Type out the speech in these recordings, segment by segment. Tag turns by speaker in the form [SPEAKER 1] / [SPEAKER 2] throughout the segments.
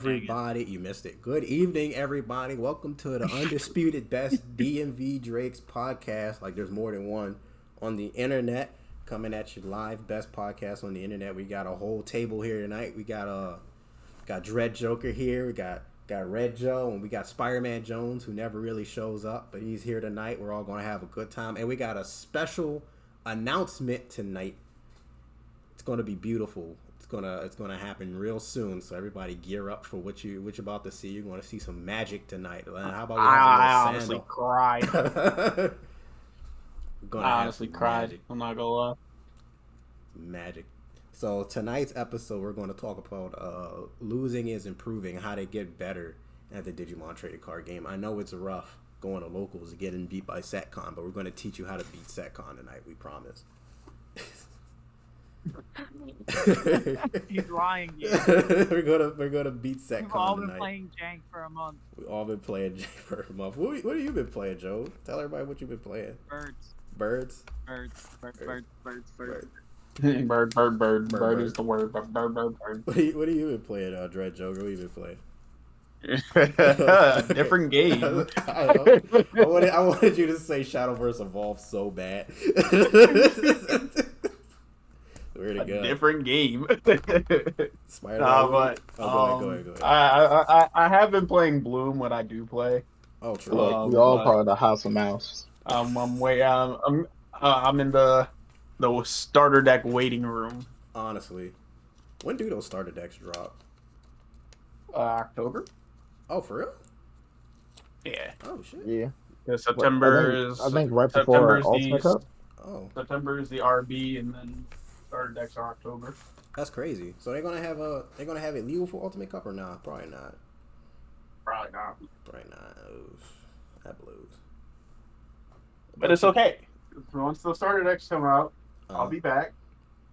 [SPEAKER 1] Everybody, you missed it. Good evening, everybody. Welcome to the undisputed best Dmvdrakes podcast. Like there's more than one on the internet. Coming at you live, best podcast on the internet. We got a whole table here tonight. We got DreadJoker here. We got Red Joe, and we got Spiderman Jonez, who never really shows up, but he's here tonight. We're all gonna have a good time, and we got a announcement tonight. It's gonna be beautiful. It's gonna happen real soon. So everybody gear up for what you're about to see. You're gonna see some magic tonight. How about we have
[SPEAKER 2] I honestly cried.
[SPEAKER 1] I
[SPEAKER 2] honestly cried. Magic. I'm not gonna lie.
[SPEAKER 1] Magic. So tonight's episode, we're going to talk about losing is improving, how to get better at the Digimon trading card game. I know it's rough going to locals and getting beat by SetCon, but we're going to teach you how to beat SetCon tonight. We promise.
[SPEAKER 3] He's lying.
[SPEAKER 1] we're gonna beat SetCon tonight. We've
[SPEAKER 3] all been playing Jank for a month.
[SPEAKER 1] We've all been playing Jank for a month. What have you been playing, Joe? Tell everybody what you've been playing.
[SPEAKER 3] Birds.
[SPEAKER 1] Bird is
[SPEAKER 2] the word. Bird.
[SPEAKER 1] What have you been playing, DreadJoker? What have you been playing?
[SPEAKER 2] Different game.
[SPEAKER 1] I wanted you to say Shadowverse Evolve so bad. Where'd it go?
[SPEAKER 2] Different game.
[SPEAKER 1] Spiderman. Go ahead.
[SPEAKER 2] I have been playing Bloom when I do play.
[SPEAKER 1] Oh, true.
[SPEAKER 4] We all part of the House of Mouse.
[SPEAKER 2] I'm in the starter deck waiting room.
[SPEAKER 1] Honestly, when do those starter decks drop?
[SPEAKER 2] October.
[SPEAKER 1] Oh, for real?
[SPEAKER 2] Yeah.
[SPEAKER 1] Oh shit.
[SPEAKER 4] Yeah.
[SPEAKER 2] September
[SPEAKER 4] I think right before Ultimate Cup.
[SPEAKER 1] Oh.
[SPEAKER 2] September is the RB, and then starter decks are October.
[SPEAKER 1] That's crazy. So they're gonna have it legal for Ultimate Cup or not? Probably not.
[SPEAKER 2] Probably not.
[SPEAKER 1] Oof. That blues.
[SPEAKER 2] But it's okay. Once the starter decks come out, I'll be back.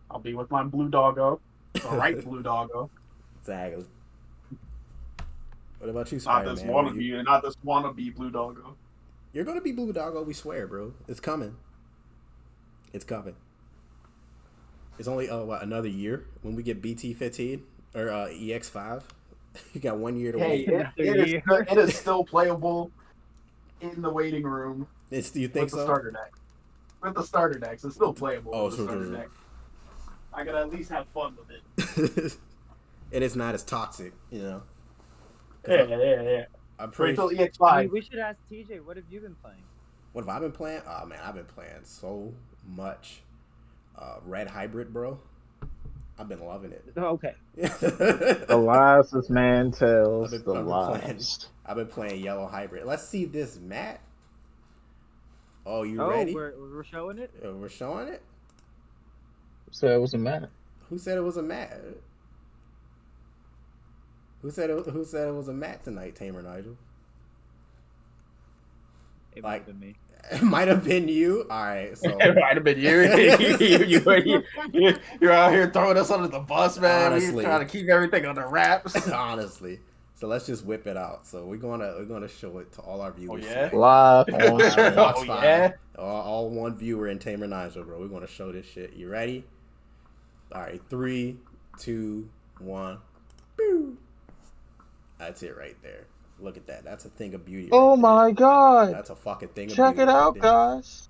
[SPEAKER 2] I'll be with my blue doggo. The right blue doggo.
[SPEAKER 1] Exactly. What about you,
[SPEAKER 2] Spiderman? Not this wannabe blue doggo.
[SPEAKER 1] You're gonna be blue doggo, we swear, bro. It's coming. It's coming. It's only another year when we get BT15 or EX5. You got 1 year to wait.
[SPEAKER 2] It is still playable in the waiting room.
[SPEAKER 1] You think so?
[SPEAKER 2] With the starter decks, it's still playable.
[SPEAKER 1] Oh,
[SPEAKER 2] with the starter deck. I could at least have fun with it.
[SPEAKER 1] And it's not as toxic, you know.
[SPEAKER 2] Yeah.
[SPEAKER 1] I'm pretty
[SPEAKER 2] until EX5.
[SPEAKER 3] We should ask TJ. What have you been playing?
[SPEAKER 1] What have I been playing? Oh man, I've been playing so much. Red Hybrid, bro. I've been loving it.
[SPEAKER 3] Oh, okay.
[SPEAKER 4] The lies this man tells.
[SPEAKER 1] I've been playing Yellow Hybrid. Let's see this mat. Oh, you ready?
[SPEAKER 3] We're showing it?
[SPEAKER 1] We're showing it?
[SPEAKER 4] Who said it was a mat?
[SPEAKER 1] Who said it was a mat? Who said it was a mat tonight, Tamer Nigel?
[SPEAKER 3] It might have been me.
[SPEAKER 1] It might have been you. All right, so
[SPEAKER 2] it might have been you. You're out here throwing us under the bus, man.
[SPEAKER 1] Honestly.
[SPEAKER 2] We're trying to keep everything under wraps.
[SPEAKER 1] Honestly, so let's just whip it out. So we're gonna show it to all our viewers.
[SPEAKER 2] Oh yeah,
[SPEAKER 4] live.
[SPEAKER 1] All one viewer in Tamer Nigel, bro. We're gonna show this shit. You ready? All right, 3, 2, 1. Boo. That's it right there. Look at that. That's a thing of beauty.
[SPEAKER 4] Oh my god.
[SPEAKER 1] That's a fucking thing of
[SPEAKER 4] beauty. Check it out, guys.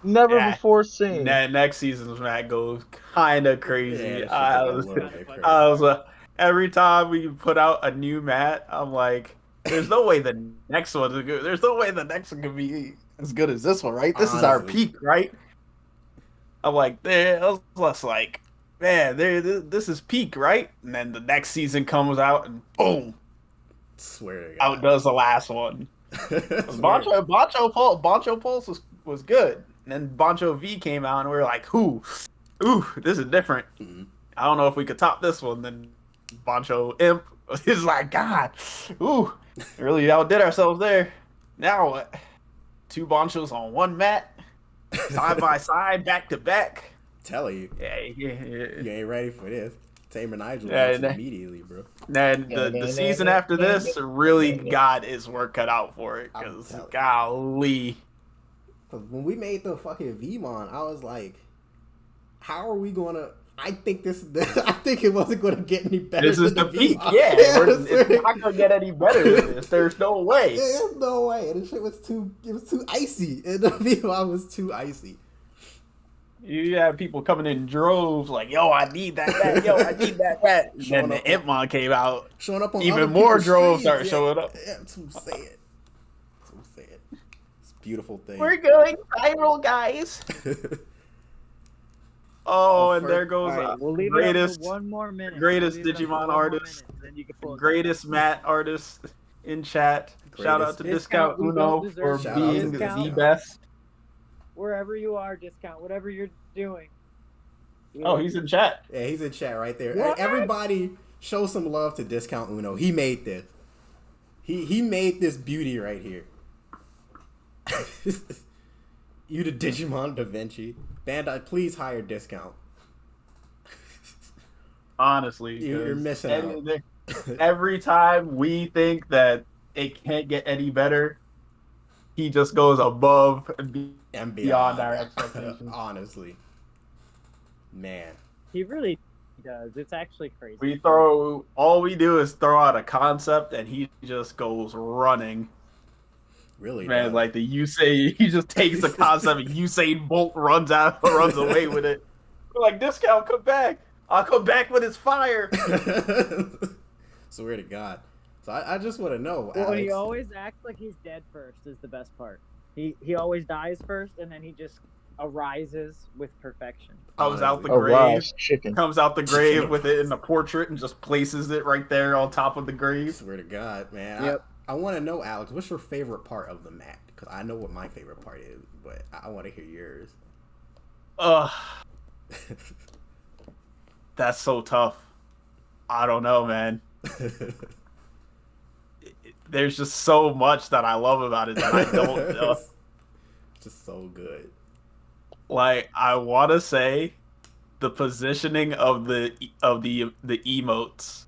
[SPEAKER 4] Never before seen.
[SPEAKER 2] Next season's mat goes kind of crazy. I was every time we put out a new mat, I'm like, there's no way the next one is good. There's no way the next one can be as good as this one, right? This is our peak, right? I'm like, I was like, man, this is peak, right? And then the next season comes out and boom.
[SPEAKER 1] Swear to God.
[SPEAKER 2] Outdoes the last one. Boncho Pulse was good. And then Boncho V came out and we were like, ooh, this is different.
[SPEAKER 1] Mm-hmm.
[SPEAKER 2] I don't know if we could top this one. Then Boncho Imp is like, God, really outdid ourselves there. Now what? 2 Bonchos on one mat, side by side, back to back.
[SPEAKER 1] Tell you.
[SPEAKER 2] Yeah.
[SPEAKER 1] You ain't ready for this. Tamer Nigel immediately, bro.
[SPEAKER 2] Then the season after this really got his work cut out for it. Because, golly.
[SPEAKER 1] Because when we made the fucking Vmon, I was like, how are we going to... I think I think it wasn't going to get any better.
[SPEAKER 2] This is
[SPEAKER 1] than
[SPEAKER 2] the peak.
[SPEAKER 1] V-Mod.
[SPEAKER 2] Yeah, it's not gonna get any better than this. There's no way.
[SPEAKER 1] There's no way. And the shit was too icy. And the V-Mod was too icy.
[SPEAKER 2] You have people coming in droves like, yo, I need that. Yo, I need that. Then the Hitmon came out.
[SPEAKER 1] Showing up on
[SPEAKER 2] even more droves
[SPEAKER 1] streams.
[SPEAKER 2] started showing up.
[SPEAKER 1] Yeah, that's what I'm saying. It's a beautiful thing.
[SPEAKER 2] We're going viral, guys. And there goes
[SPEAKER 3] we'll leave
[SPEAKER 2] greatest,
[SPEAKER 3] it up for one more minute.
[SPEAKER 2] greatest Digimon artist, greatest Matt artist in chat. Shout out to Discount Uno for being the best.
[SPEAKER 3] Wherever you are, Discount, whatever you're doing.
[SPEAKER 2] Oh, he's in chat.
[SPEAKER 1] Yeah, he's in chat right there.
[SPEAKER 3] What?
[SPEAKER 1] Everybody show some love to Discount Uno. He made this. He made this beauty right here. You the Digimon Da Vinci. Bandai, please hire Discount.
[SPEAKER 2] Honestly,
[SPEAKER 1] you're missing out.
[SPEAKER 2] Every time we think that it can't get any better, he just goes above and beyond our expectations.
[SPEAKER 1] Honestly. Man.
[SPEAKER 3] He really does. It's actually crazy.
[SPEAKER 2] All we do is throw out a concept and he just goes running.
[SPEAKER 1] Really,
[SPEAKER 2] man, like the Usain, he just takes the concept and Usain Bolt runs away with it. We're like, Discount, come back. I'll come back with his fire.
[SPEAKER 1] Swear to God. So I just want to know.
[SPEAKER 3] Well,
[SPEAKER 1] Alex.
[SPEAKER 3] he always acts like he's dead first is the best part. He always dies first and then he just arises with perfection.
[SPEAKER 2] Comes out the grave with it in the portrait and just places it right there on top of the grave.
[SPEAKER 1] Swear to God, man.
[SPEAKER 3] Yep.
[SPEAKER 1] I want to know, Alex, what's your favorite part of the mat? Because I know what my favorite part is, but I want to hear yours.
[SPEAKER 2] That's so tough. I don't know, man. There's just so much that I love about it that I don't know.
[SPEAKER 1] It's just so good.
[SPEAKER 2] Like, I want to say the positioning of the emotes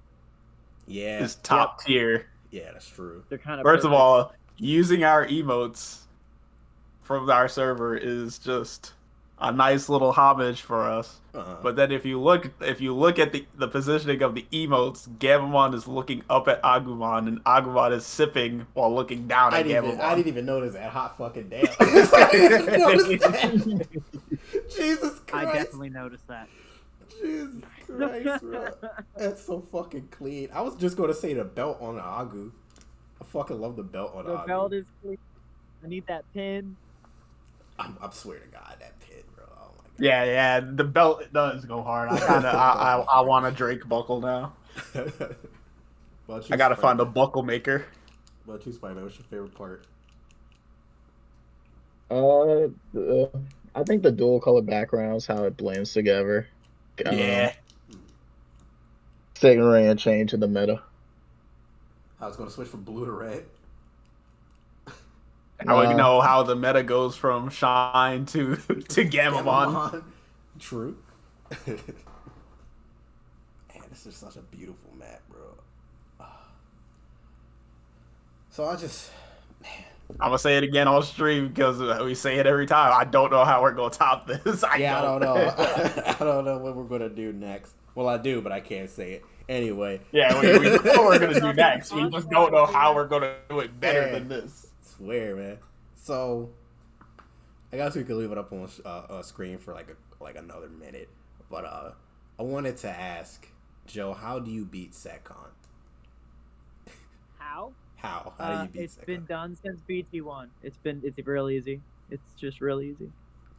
[SPEAKER 2] is top tier.
[SPEAKER 1] Yeah, that's true.
[SPEAKER 3] They're kind of
[SPEAKER 2] First of all, using our emotes from our server is just a nice little homage for us. But then if you look at the positioning of the emotes, Gabumon is looking up at Agumon and Agumon is sipping while looking down at Gabumon.
[SPEAKER 1] I didn't even notice that. Hot fucking damn. I didn't notice that. Jesus Christ.
[SPEAKER 3] I definitely noticed that.
[SPEAKER 1] Jesus Christ, bro. That's so fucking clean. I was just going to say the belt on the Agu. I fucking love the belt on the Agu.
[SPEAKER 3] The belt is clean. I need that pin.
[SPEAKER 1] I'm swear to God, that pin, bro. Oh my God.
[SPEAKER 2] Yeah, the belt does go hard. I want a Drake buckle now. I gotta find a buckle maker.
[SPEAKER 1] But you, Spiderman, what's your favorite part?
[SPEAKER 4] I think the dual color backgrounds, how it blends together.
[SPEAKER 2] Yeah.
[SPEAKER 4] Second ray and change to the meta.
[SPEAKER 1] How it's gonna switch from blue to red.
[SPEAKER 2] I would know how the meta goes from Shine to Gamamon.
[SPEAKER 1] True. Man, this is such a beautiful map, bro. So I'm
[SPEAKER 2] gonna say it again on stream because we say it every time. I don't know how we're gonna top this.
[SPEAKER 1] I don't know. I don't know what we're gonna do next. Well, I do, but I can't say it. Anyway.
[SPEAKER 2] Yeah, we know what we're gonna do next. We just don't know how we're gonna do it better than this.
[SPEAKER 1] Swear, man. So, I guess we could leave it up on a screen for like another minute. But I wanted to ask Joe, how do you beat Setcon?
[SPEAKER 3] How?
[SPEAKER 1] How do you beat
[SPEAKER 3] It's
[SPEAKER 1] Setcon?
[SPEAKER 3] been done since BT1. It's real easy. It's just real easy.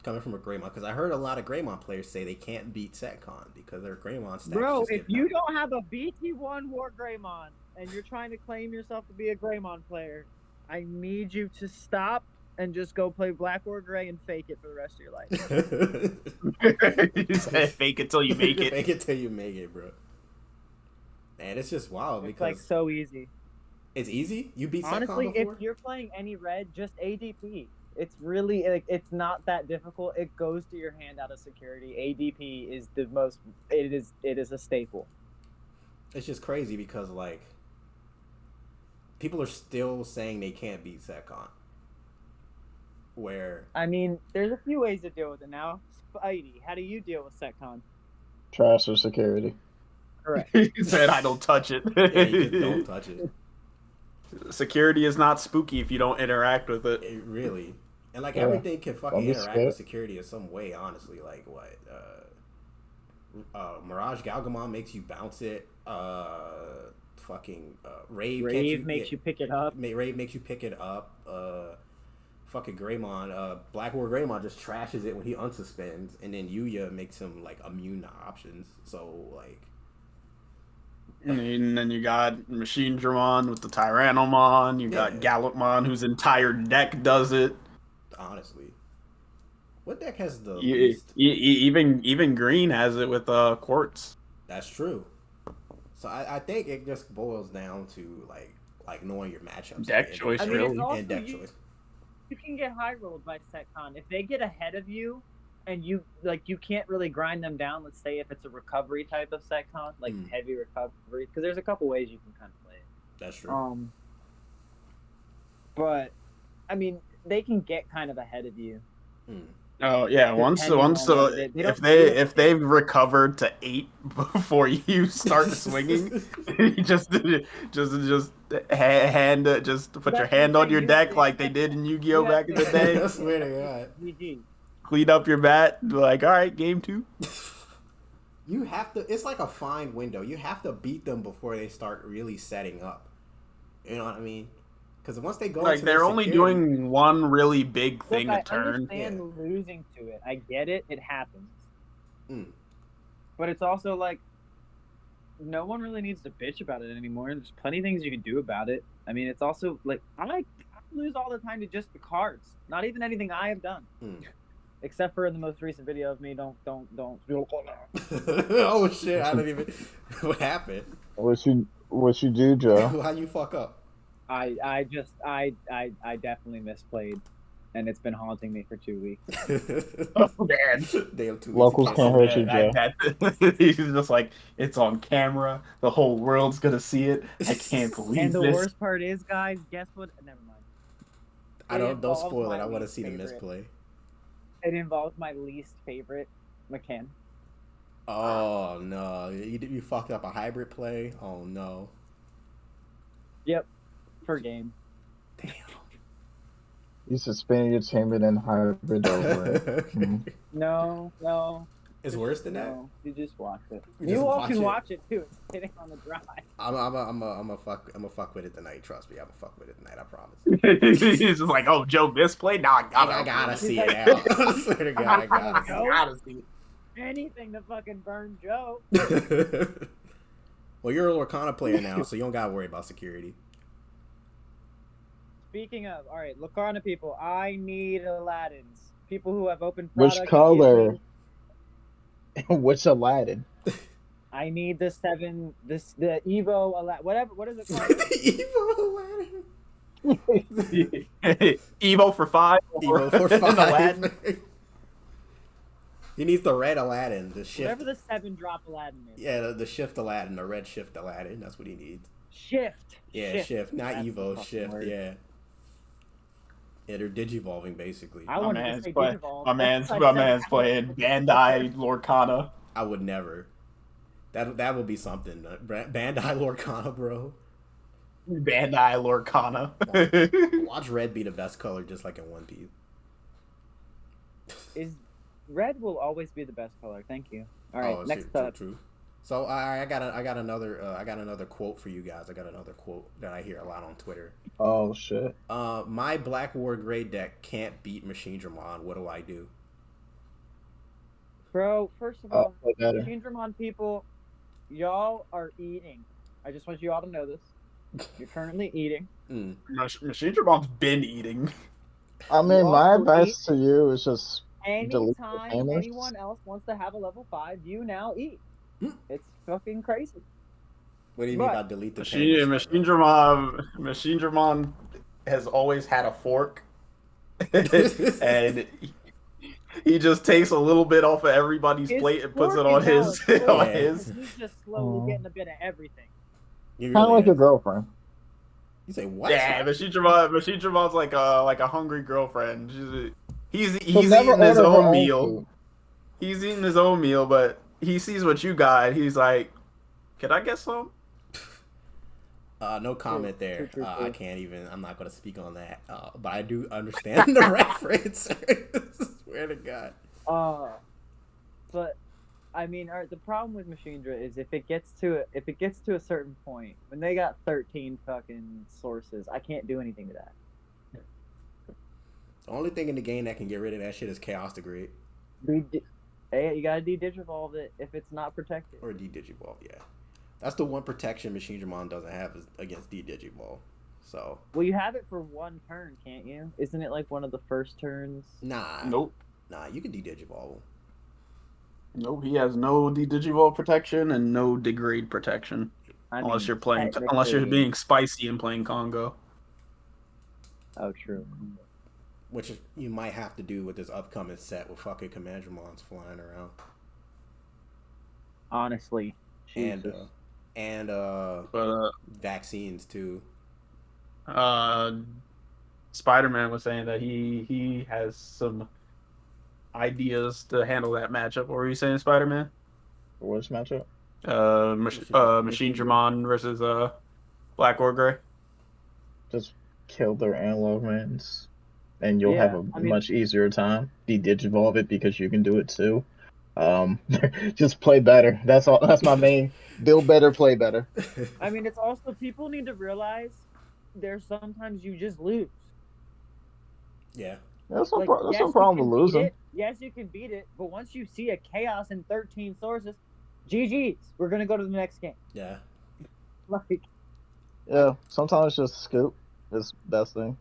[SPEAKER 1] Coming from a Greymon, because I heard a lot of Greymon players say they can't beat Setcon because their Greymon stats.
[SPEAKER 3] Bro, if you don't have a BT1 War Greymon and you're trying to claim yourself to be a Greymon player, I need you to stop and just go play Black or Gray and fake it for the rest of your
[SPEAKER 1] life.
[SPEAKER 2] You said fake it till you make it.
[SPEAKER 1] Fake it till you make it, bro. Man, it's just wild
[SPEAKER 3] it's
[SPEAKER 1] because
[SPEAKER 3] like so easy.
[SPEAKER 1] It's easy? You beat
[SPEAKER 3] Honestly,
[SPEAKER 1] Setcon before?
[SPEAKER 3] if you're playing any red, just ADP. It's really it's not that difficult. It goes to your hand out of security. ADP is the most. It is a staple.
[SPEAKER 1] It's just crazy because like people are still saying they can't beat Setcon. Where
[SPEAKER 3] I mean, there's a few ways to deal with it now. Spidey, how do you deal with Setcon?
[SPEAKER 4] Trash or security.
[SPEAKER 3] Correct.
[SPEAKER 2] He said, "I don't touch it."
[SPEAKER 1] Yeah, you just don't touch it.
[SPEAKER 2] Security is not spooky if you don't interact with it.
[SPEAKER 1] It really. And like
[SPEAKER 4] Yeah.
[SPEAKER 1] everything can fucking
[SPEAKER 4] Don't be
[SPEAKER 1] interact
[SPEAKER 4] scared.
[SPEAKER 1] with security in some way, honestly. Like what? Mirage Galgamon makes you bounce it.
[SPEAKER 3] Rave makes you pick it up.
[SPEAKER 1] Rave makes you pick it up. Fucking Greymon, Blackboard Greymon just trashes it when he unsuspends, and then Yuya makes him like immune to options. So like,
[SPEAKER 2] And then you got Machine Dramon with the Tyrannomon. You got Gallopmon, whose entire deck does it.
[SPEAKER 1] honestly, what deck has the
[SPEAKER 2] E-
[SPEAKER 1] least?
[SPEAKER 2] Even Green has it with Quartz.
[SPEAKER 1] That's true. So I think it just boils down to like knowing your matchups.
[SPEAKER 2] Deck
[SPEAKER 1] and-
[SPEAKER 2] choice,
[SPEAKER 3] I mean,
[SPEAKER 2] really.
[SPEAKER 3] it's also
[SPEAKER 1] and deck choice.
[SPEAKER 3] you can get high rolled by SetCon. If they get ahead of you and you can't really grind them down, let's say if it's a recovery type of SetCon, like heavy recovery, because there's a couple ways you can kind of play it.
[SPEAKER 1] That's true.
[SPEAKER 3] But I mean, they can get kind of ahead of you.
[SPEAKER 2] Oh yeah,
[SPEAKER 3] Depending on what they
[SPEAKER 2] if
[SPEAKER 3] don't
[SPEAKER 2] if they've recovered to 8 before you start swinging, you just put your
[SPEAKER 3] That's
[SPEAKER 2] hand
[SPEAKER 3] the
[SPEAKER 2] on
[SPEAKER 3] thing,
[SPEAKER 2] your
[SPEAKER 3] you
[SPEAKER 2] deck
[SPEAKER 3] have to
[SPEAKER 2] like they did in Yu-Gi-Oh
[SPEAKER 3] you have
[SPEAKER 2] back in the
[SPEAKER 3] to-
[SPEAKER 2] day.
[SPEAKER 1] I swear to God.
[SPEAKER 3] GG.
[SPEAKER 2] Clean up your bat, be like, all right, game 2.
[SPEAKER 1] You have to. It's like a fine window. You have to beat them before they start really setting up. You know what I mean? Because once they go,
[SPEAKER 2] Like
[SPEAKER 1] into
[SPEAKER 2] they're
[SPEAKER 1] their
[SPEAKER 2] only
[SPEAKER 1] security-
[SPEAKER 2] doing one really big thing
[SPEAKER 3] Look,
[SPEAKER 2] a turn.
[SPEAKER 3] I understand losing to it. I get it. It happens.
[SPEAKER 1] Mm.
[SPEAKER 3] But it's also like no one really needs to bitch about it anymore. There's plenty of things you can do about it. I mean, it's also like I lose all the time to just the cards, not even anything I have done, except for in the most recent video of me. Don't.
[SPEAKER 1] Oh shit! I don't even. What happened?
[SPEAKER 4] What you do, Joe?
[SPEAKER 1] How you fuck up?
[SPEAKER 3] I definitely misplayed, and it's been haunting me for 2 weeks.
[SPEAKER 2] Oh man,
[SPEAKER 1] Damn, 2 weeks
[SPEAKER 4] Locals
[SPEAKER 1] of
[SPEAKER 4] can't hurt you, Joe.
[SPEAKER 2] He's just like, it's on camera. The whole world's gonna see it. I can't believe
[SPEAKER 3] And the
[SPEAKER 2] this.
[SPEAKER 3] worst part is, guys, guess what? Never mind.
[SPEAKER 1] Don't
[SPEAKER 3] involves
[SPEAKER 1] spoil it.
[SPEAKER 3] my
[SPEAKER 1] I want to
[SPEAKER 3] least
[SPEAKER 1] see the
[SPEAKER 3] favorite.
[SPEAKER 1] misplay.
[SPEAKER 3] It involves my least favorite McKen.
[SPEAKER 1] Oh no! You fucked up a hybrid play. Oh no!
[SPEAKER 3] Yep, per game.
[SPEAKER 1] Damn.
[SPEAKER 4] You suspended your chamber and hybrid over it.
[SPEAKER 3] No.
[SPEAKER 1] It's worse than that.
[SPEAKER 3] No, you just watch it.
[SPEAKER 1] You
[SPEAKER 3] You
[SPEAKER 1] just
[SPEAKER 3] all
[SPEAKER 1] watch
[SPEAKER 3] can
[SPEAKER 1] it.
[SPEAKER 3] watch it too. It's sitting on the drive.
[SPEAKER 1] I'm a fuck with it tonight. Trust me, I'm a fuck with it tonight. I promise.
[SPEAKER 2] He's just like, oh, Joe misplayed. Nah,
[SPEAKER 1] I gotta see it now. I swear to God, I gotta see
[SPEAKER 2] see it.
[SPEAKER 3] Anything to fucking burn Joe.
[SPEAKER 1] it. Well, you're a Lorcana player now, so you don't gotta worry about security.
[SPEAKER 3] Speaking of, all right, Lorcana people, I need Aladdins. People who have open
[SPEAKER 4] Which
[SPEAKER 3] product
[SPEAKER 4] color?
[SPEAKER 3] immediately.
[SPEAKER 4] What's Aladdin?
[SPEAKER 3] I need the Evo Aladdin. Whatever. What is it called?
[SPEAKER 1] Evo Aladdin.
[SPEAKER 2] Evo for 5.
[SPEAKER 1] Evo for
[SPEAKER 2] an
[SPEAKER 1] 5.
[SPEAKER 2] Aladdin.
[SPEAKER 1] He needs the red Aladdin, the shift.
[SPEAKER 3] Whatever the 7-drop Aladdin is.
[SPEAKER 1] Yeah, the shift Aladdin, the red shift Aladdin. That's what he needs.
[SPEAKER 3] Shift.
[SPEAKER 1] Yeah, shift, not
[SPEAKER 3] That's the
[SPEAKER 1] Evo,
[SPEAKER 3] fucking
[SPEAKER 1] shift.
[SPEAKER 3] word.
[SPEAKER 1] Yeah. Yeah, they're digivolving basically.
[SPEAKER 3] I wanted to say Digivolve.
[SPEAKER 2] My man's playing Bandai Lorcana.
[SPEAKER 1] I would never. That would be something. Bandai Lorcana, bro.
[SPEAKER 2] Bandai Lorcana.
[SPEAKER 1] Watch red be the best color, just like in One Piece.
[SPEAKER 3] Red will always be the best color. Thank you. All right, next up.
[SPEAKER 1] True. So I got another quote for you guys. I got another quote that I hear a lot on Twitter.
[SPEAKER 4] Oh shit.
[SPEAKER 1] My Black War Gray deck can't beat Machine Dramon. What do I do?
[SPEAKER 3] Bro, first of all,
[SPEAKER 4] play better.
[SPEAKER 3] Machine Dramon people, y'all are eating. I just want you all to know this. You're currently eating.
[SPEAKER 2] Machine Dramon's been eating.
[SPEAKER 4] I mean,
[SPEAKER 3] You
[SPEAKER 4] my
[SPEAKER 3] also
[SPEAKER 4] advice to you is just delete the
[SPEAKER 3] Anytime
[SPEAKER 4] famous.
[SPEAKER 3] anyone else wants to have a level 5, you now eat. It's fucking crazy.
[SPEAKER 1] What do you mean
[SPEAKER 3] But-
[SPEAKER 1] by delete the
[SPEAKER 2] Machine Dramon has always had a fork. And he just takes a little bit off of everybody's
[SPEAKER 3] His
[SPEAKER 2] plate and puts it
[SPEAKER 3] fork
[SPEAKER 2] on
[SPEAKER 3] is now
[SPEAKER 2] his.
[SPEAKER 3] a fork.
[SPEAKER 2] On his.
[SPEAKER 3] He's just slowly getting a bit of everything.
[SPEAKER 1] You
[SPEAKER 4] Kind of like
[SPEAKER 1] is.
[SPEAKER 4] a girlfriend.
[SPEAKER 1] You say what?
[SPEAKER 2] Yeah, Machine Dramon's like a hungry girlfriend. He's
[SPEAKER 4] She'll
[SPEAKER 2] eating
[SPEAKER 4] never
[SPEAKER 2] his
[SPEAKER 4] order her
[SPEAKER 2] own
[SPEAKER 4] own
[SPEAKER 2] meal.
[SPEAKER 4] food.
[SPEAKER 2] He's eating his own meal, but he sees what you got. He's like, "Can I get some?"
[SPEAKER 1] No comment there.
[SPEAKER 3] True.
[SPEAKER 1] I can't even. I'm not going to speak on that. But I do understand the reference. Swear to God.
[SPEAKER 3] But I mean, the problem with Machindra is if it gets to a certain point, when they got 13 fucking sources, I can't do anything to that.
[SPEAKER 1] The only thing in the game that can get rid of that shit is Chaos Degrade.
[SPEAKER 3] Hey, you gotta de-digivolve it if it's not protected.
[SPEAKER 1] Or de-digivolve, yeah. That's the one protection Machindramon doesn't have is against de-digivolve. So.
[SPEAKER 3] Well, you have it for one turn, can't you? Isn't it like one of the first turns?
[SPEAKER 1] Nah.
[SPEAKER 2] Nope.
[SPEAKER 1] Nah, you can de-digivolve.
[SPEAKER 2] Nope, he has no de-digivolve protection and no degrade protection. Unless you're being spicy and playing Congo.
[SPEAKER 3] Oh, true.
[SPEAKER 1] Which you might have to do with this upcoming set with fucking Commandramons flying around.
[SPEAKER 3] Honestly.
[SPEAKER 1] Jesus. And vaccines too.
[SPEAKER 2] Spiderman was saying that he has some ideas to handle that matchup. What were you saying, Spiderman?
[SPEAKER 4] Which matchup?
[SPEAKER 2] Machindramon versus Black or Gray.
[SPEAKER 4] Just kill their analog mans, and you'll have a much easier time. De-digivolve it because you can do it too. Just play better. That's all. That's my main. Build better, play better.
[SPEAKER 3] I mean, it's also people need to realize there's sometimes you just lose.
[SPEAKER 1] Yeah.
[SPEAKER 4] That's no problem with losing.
[SPEAKER 3] Yes, you can beat it, but once you see a chaos in 13 sources, GG's. We're gonna go to the next game.
[SPEAKER 1] Yeah.
[SPEAKER 4] Yeah. Sometimes just scoop is the best thing.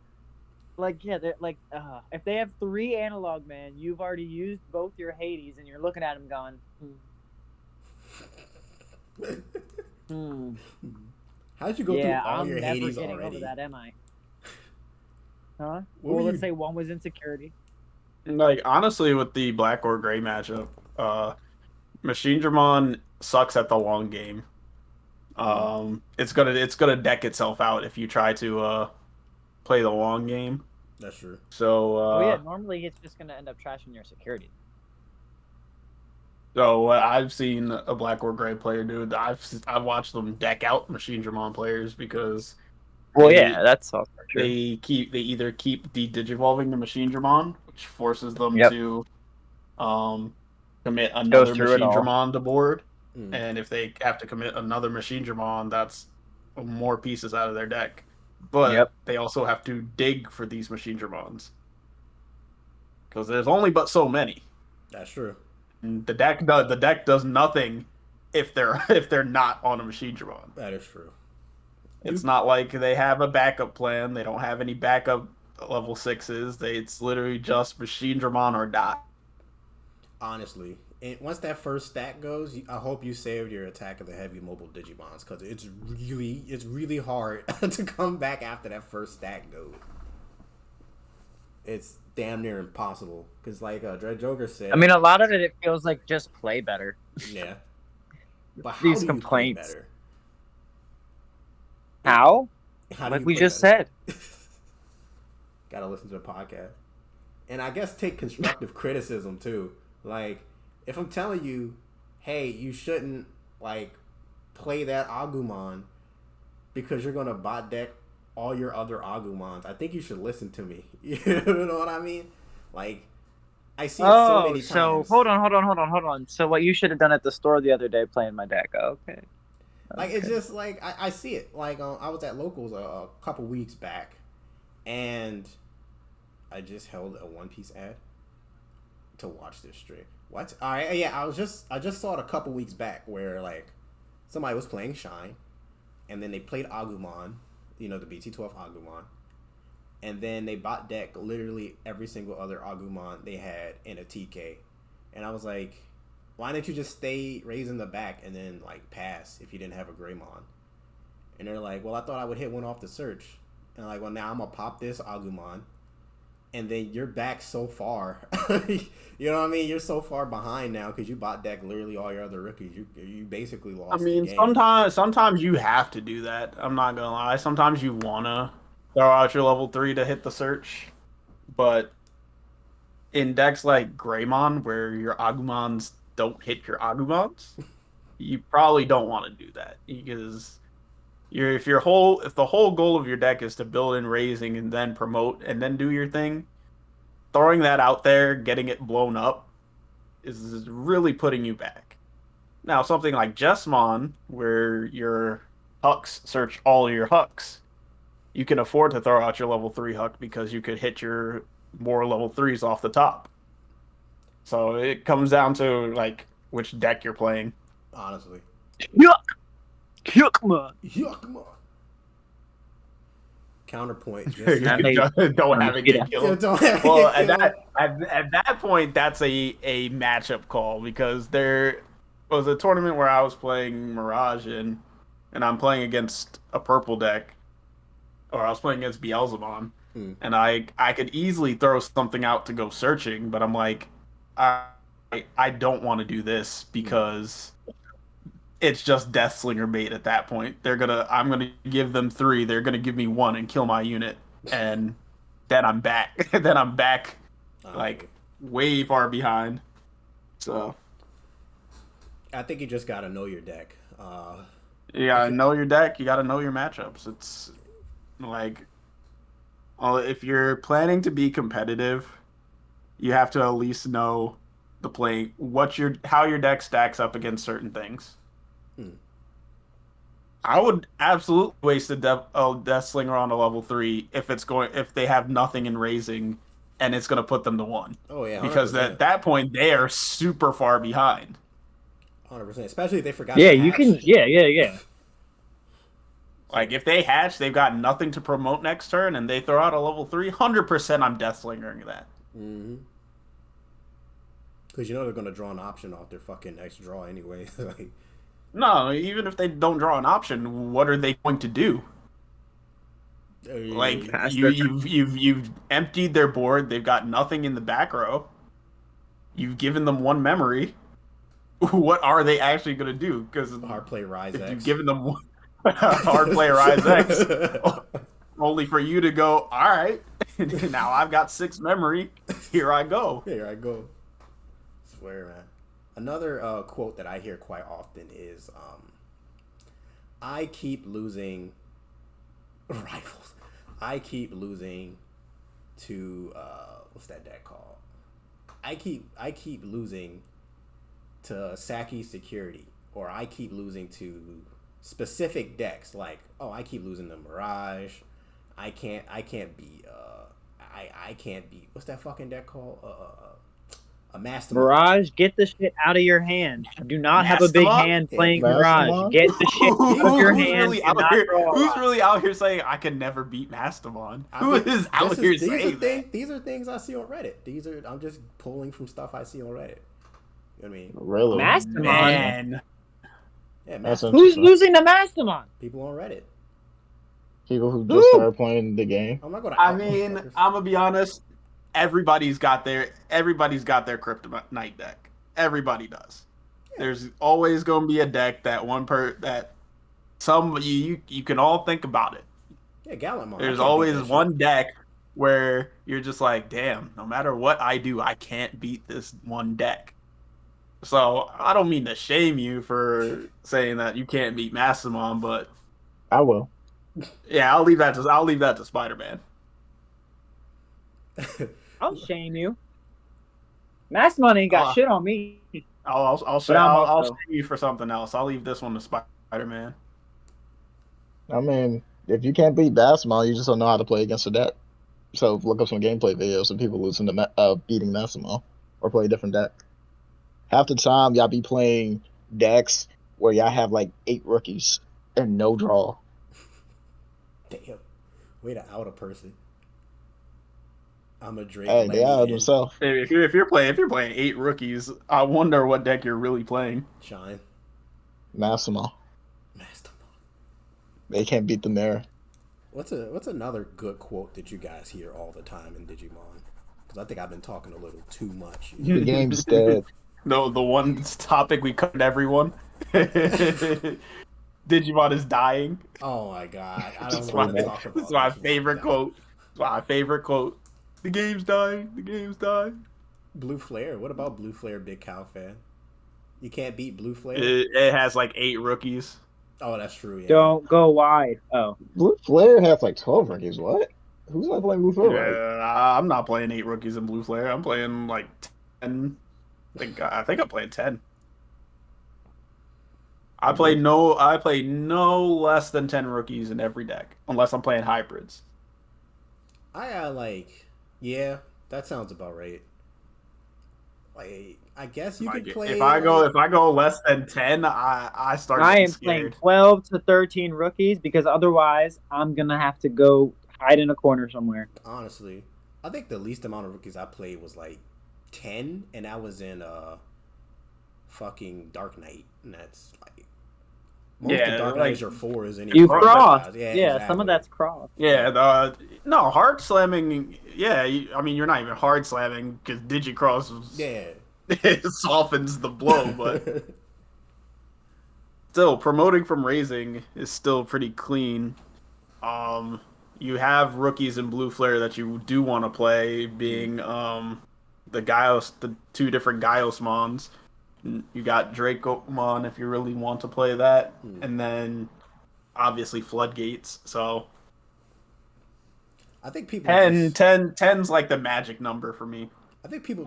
[SPEAKER 3] If they have 3 analog man, you've already used both your Hades, and you're looking at them going,
[SPEAKER 1] How'd you go through all your Hades already?
[SPEAKER 3] I'm never getting over that, am I? Huh? Well, let's say one was insecurity.
[SPEAKER 2] Like, honestly, with the Black or Gray matchup, Machindramon sucks at the long game. It's gonna deck itself out if you try to play the long game.
[SPEAKER 1] That's true.
[SPEAKER 2] So
[SPEAKER 3] normally it's just gonna end up trashing your security.
[SPEAKER 2] So what I've seen a Black or Gray player do, I've watched them deck out Machindramon players because
[SPEAKER 3] that's also true.
[SPEAKER 2] They either keep de-digivolving the Machindramon, which forces them to commit another Machindramon to board. And if they have to commit another Machindramon, that's more pieces out of their deck. But they also have to dig for these Machindramons. Because there's only but so many.
[SPEAKER 1] That's true.
[SPEAKER 2] And the deck does nothing if they're not on a Machindramon.
[SPEAKER 1] That is true.
[SPEAKER 2] It's not like they have a backup plan. They don't have any backup level 6s. It's literally just Machindramon or die.
[SPEAKER 1] Honestly, and once that first stack goes, I hope you saved your Attack of the Heavy Mobile Digimons because it's really hard to come back after that first stack goes. It's damn near impossible because, like DreadJoker said,
[SPEAKER 3] I mean, a lot of it feels like just play better.
[SPEAKER 1] Yeah, but how
[SPEAKER 3] these
[SPEAKER 1] do
[SPEAKER 3] complaints.
[SPEAKER 1] You play better?
[SPEAKER 3] How like we just said.
[SPEAKER 1] Gotta listen to the podcast, and I guess take constructive criticism too. Like, if I'm telling you, hey, you shouldn't play that Agumon because you're gonna bot deck all your other Agumons, I think you should listen to me. You know what I mean? Like, I see it so many times.
[SPEAKER 3] So hold on. So what you should have done at the store the other day playing my deck? Okay.
[SPEAKER 1] Like, it's just like I see it. Like, I was at Locals a couple weeks back, and I just held a One Piece ad to watch this stream. What? All right, yeah. I just saw it a couple weeks back where somebody was playing Shine, and then they played Agumon, the BT12 Agumon, and then they bot deck literally every single other Agumon they had in a TK, and I was like, why didn't you just stay raising the back and then pass if you didn't have a Greymon? And they're like, well, I thought I would hit one off the search. And I'm like, well, now I'm gonna pop this Agumon, and then you're back so far. You know what I mean? You're so far behind now because you bot deck literally all your other rookies. You basically lost.
[SPEAKER 2] I mean,
[SPEAKER 1] the game.
[SPEAKER 2] sometimes you have to do that. I'm not gonna lie. Sometimes you wanna throw out your level 3 to hit the search, but in decks like Greymon, where your Agumon's don't hit your Agumons, you probably don't want to do that, because if the whole goal of your deck is to build in raising and then promote and then do your thing, throwing that out there, getting it blown up, is really putting you back. Now, something like Jessamon, where your Hucks search all your Hucks, you can afford to throw out your level 3 Huck because you could hit your more level 3s off the top. So it comes down to like which deck you're playing.
[SPEAKER 1] Honestly.
[SPEAKER 3] Yuck,
[SPEAKER 1] man. Counterpoint.
[SPEAKER 2] Don't have it get killed. Well, at that point, that's a matchup call, because there was a tournament where I was playing Mirage and I'm playing against a purple deck, or I was playing against Beelzebub, and I could easily throw something out to go searching, but I'm like, I don't want to do this because it's just Deathslinger bait at that point. I'm gonna give them 3. They're gonna give me 1 and kill my unit, and then I'm back. Like way far behind. So
[SPEAKER 1] I think you just gotta know your deck.
[SPEAKER 2] You gotta know your deck. You gotta know your matchups. It's like, if you're planning to be competitive, you have to at least know the play, how your deck stacks up against certain things. I would absolutely waste a Deathslinger on a level 3 if they have nothing in raising and it's going to put them to 1.
[SPEAKER 1] Oh yeah, 100%.
[SPEAKER 2] Because at that point they are super far behind.
[SPEAKER 1] 100%, especially if they forgot.
[SPEAKER 3] Yeah,
[SPEAKER 1] to
[SPEAKER 3] you
[SPEAKER 1] hatch.
[SPEAKER 3] can. Yeah.
[SPEAKER 2] Like if they hatch, they've got nothing to promote next turn, and they throw out a level 3. 100%, I'm Deathslingering that.
[SPEAKER 1] Because you know they're going to draw an option off their fucking next draw anyway. Like,
[SPEAKER 2] no, even if they don't draw an option, what are they going to do? Like you've emptied their board. They've got nothing in the back row. You've given them 1 memory. What are they actually going to do? Because
[SPEAKER 1] hard play Rise X.
[SPEAKER 2] You've given them hard play Rise X, only for you to go, all right, now I've got 6 memory. Here I go.
[SPEAKER 1] Swear, man. Another quote that I hear quite often is, I keep losing rivals. I keep losing to what's that deck called? I keep losing to Saki Security, or I keep losing to specific decks. Like, oh, I keep losing to Mirage. I can't beat what's that fucking deck called? A Mastermind.
[SPEAKER 3] Mirage, get the shit out of your hand. Do not have a big hand playing Mirage. Get the shit out of your hand.
[SPEAKER 2] Who's really out here saying I can never beat Mastermind?
[SPEAKER 1] These are things I see on Reddit. I'm just pulling from stuff I see on Reddit. You know what I mean?
[SPEAKER 4] Really?
[SPEAKER 3] Mastermind.
[SPEAKER 1] Yeah, Mastermind.
[SPEAKER 3] Who's losing to Mastermind?
[SPEAKER 1] People on Reddit.
[SPEAKER 4] People who just started playing the game.
[SPEAKER 2] I'm gonna be honest. Everybody's got their Kryptonite deck. Everybody does. Yeah. There's always gonna be a deck that you can all think about it.
[SPEAKER 1] Yeah, Gallimon.
[SPEAKER 2] There's always one deck where you're just like, damn, no matter what I do, I can't beat this one deck. So I don't mean to shame you for saying that you can't beat Mastermon, but
[SPEAKER 4] I will.
[SPEAKER 2] Yeah, I'll leave that to Spiderman.
[SPEAKER 3] I'll shame you. Mastermon ain't got shit on me.
[SPEAKER 2] I'll shame you for something else. I'll leave this one to Spider-Man.
[SPEAKER 4] I mean, if you can't beat Mastermon, you just don't know how to play against a deck. So look up some gameplay videos of people losing to beating Mastermon or play a different deck. Half the time, y'all be playing decks where y'all have like 8 rookies and no draw.
[SPEAKER 1] Damn. Way to out a person. I'm a Drake.
[SPEAKER 4] Hey, they out themselves.
[SPEAKER 2] If you're playing 8 rookies, I wonder what deck you're really playing.
[SPEAKER 1] Shine.
[SPEAKER 4] Mastermon. They can't beat the mirror.
[SPEAKER 1] What's another good quote that you guys hear all the time in Digimon? Because I think I've been talking a little too much.
[SPEAKER 4] The game's dead.
[SPEAKER 2] No, the one topic we covered everyone. Digimon is dying.
[SPEAKER 1] Oh my god! I don't want to talk about.
[SPEAKER 2] This is my favorite quote. It's my favorite quote. The game's dying. The game's dying.
[SPEAKER 1] Blue Flare. What about Blue Flare, big cow fan? You can't beat Blue Flare.
[SPEAKER 2] It has like 8 rookies.
[SPEAKER 1] Oh, that's true. Yeah.
[SPEAKER 3] Don't go wide. Oh,
[SPEAKER 4] Blue Flare has like 12 rookies. What? Who's not playing Blue Flare?
[SPEAKER 2] Yeah, I'm not playing 8 rookies in Blue Flare. I'm playing like 10. I think I'm playing 10. I play no less than 10 rookies in every deck, unless I'm playing hybrids.
[SPEAKER 1] Yeah, that sounds about right. Like, I guess you could play.
[SPEAKER 2] If I go less than 10, I start
[SPEAKER 3] I
[SPEAKER 2] getting
[SPEAKER 3] am
[SPEAKER 2] scared.
[SPEAKER 3] playing 12 to 13 rookies because otherwise I'm gonna have to go hide in a corner somewhere.
[SPEAKER 1] Honestly, I think the least amount of rookies I played was like 10, and that was in fucking Dark Knight, and that's like most of Dark Knights are 4s anyway.
[SPEAKER 3] You cross,
[SPEAKER 1] yeah,
[SPEAKER 3] exactly. Some of that's cross.
[SPEAKER 2] Yeah, no hard slamming. Yeah, I mean you're not even hard slamming because Digicross it softens the blow, but still promoting from raising is still pretty clean. You have rookies in Blue Flare that you do want to play, being the 2 different Gaiosmons. You got Dracomon if you really want to play that, and then obviously Floodgates. So
[SPEAKER 1] I think people
[SPEAKER 2] 10's like the magic number for me.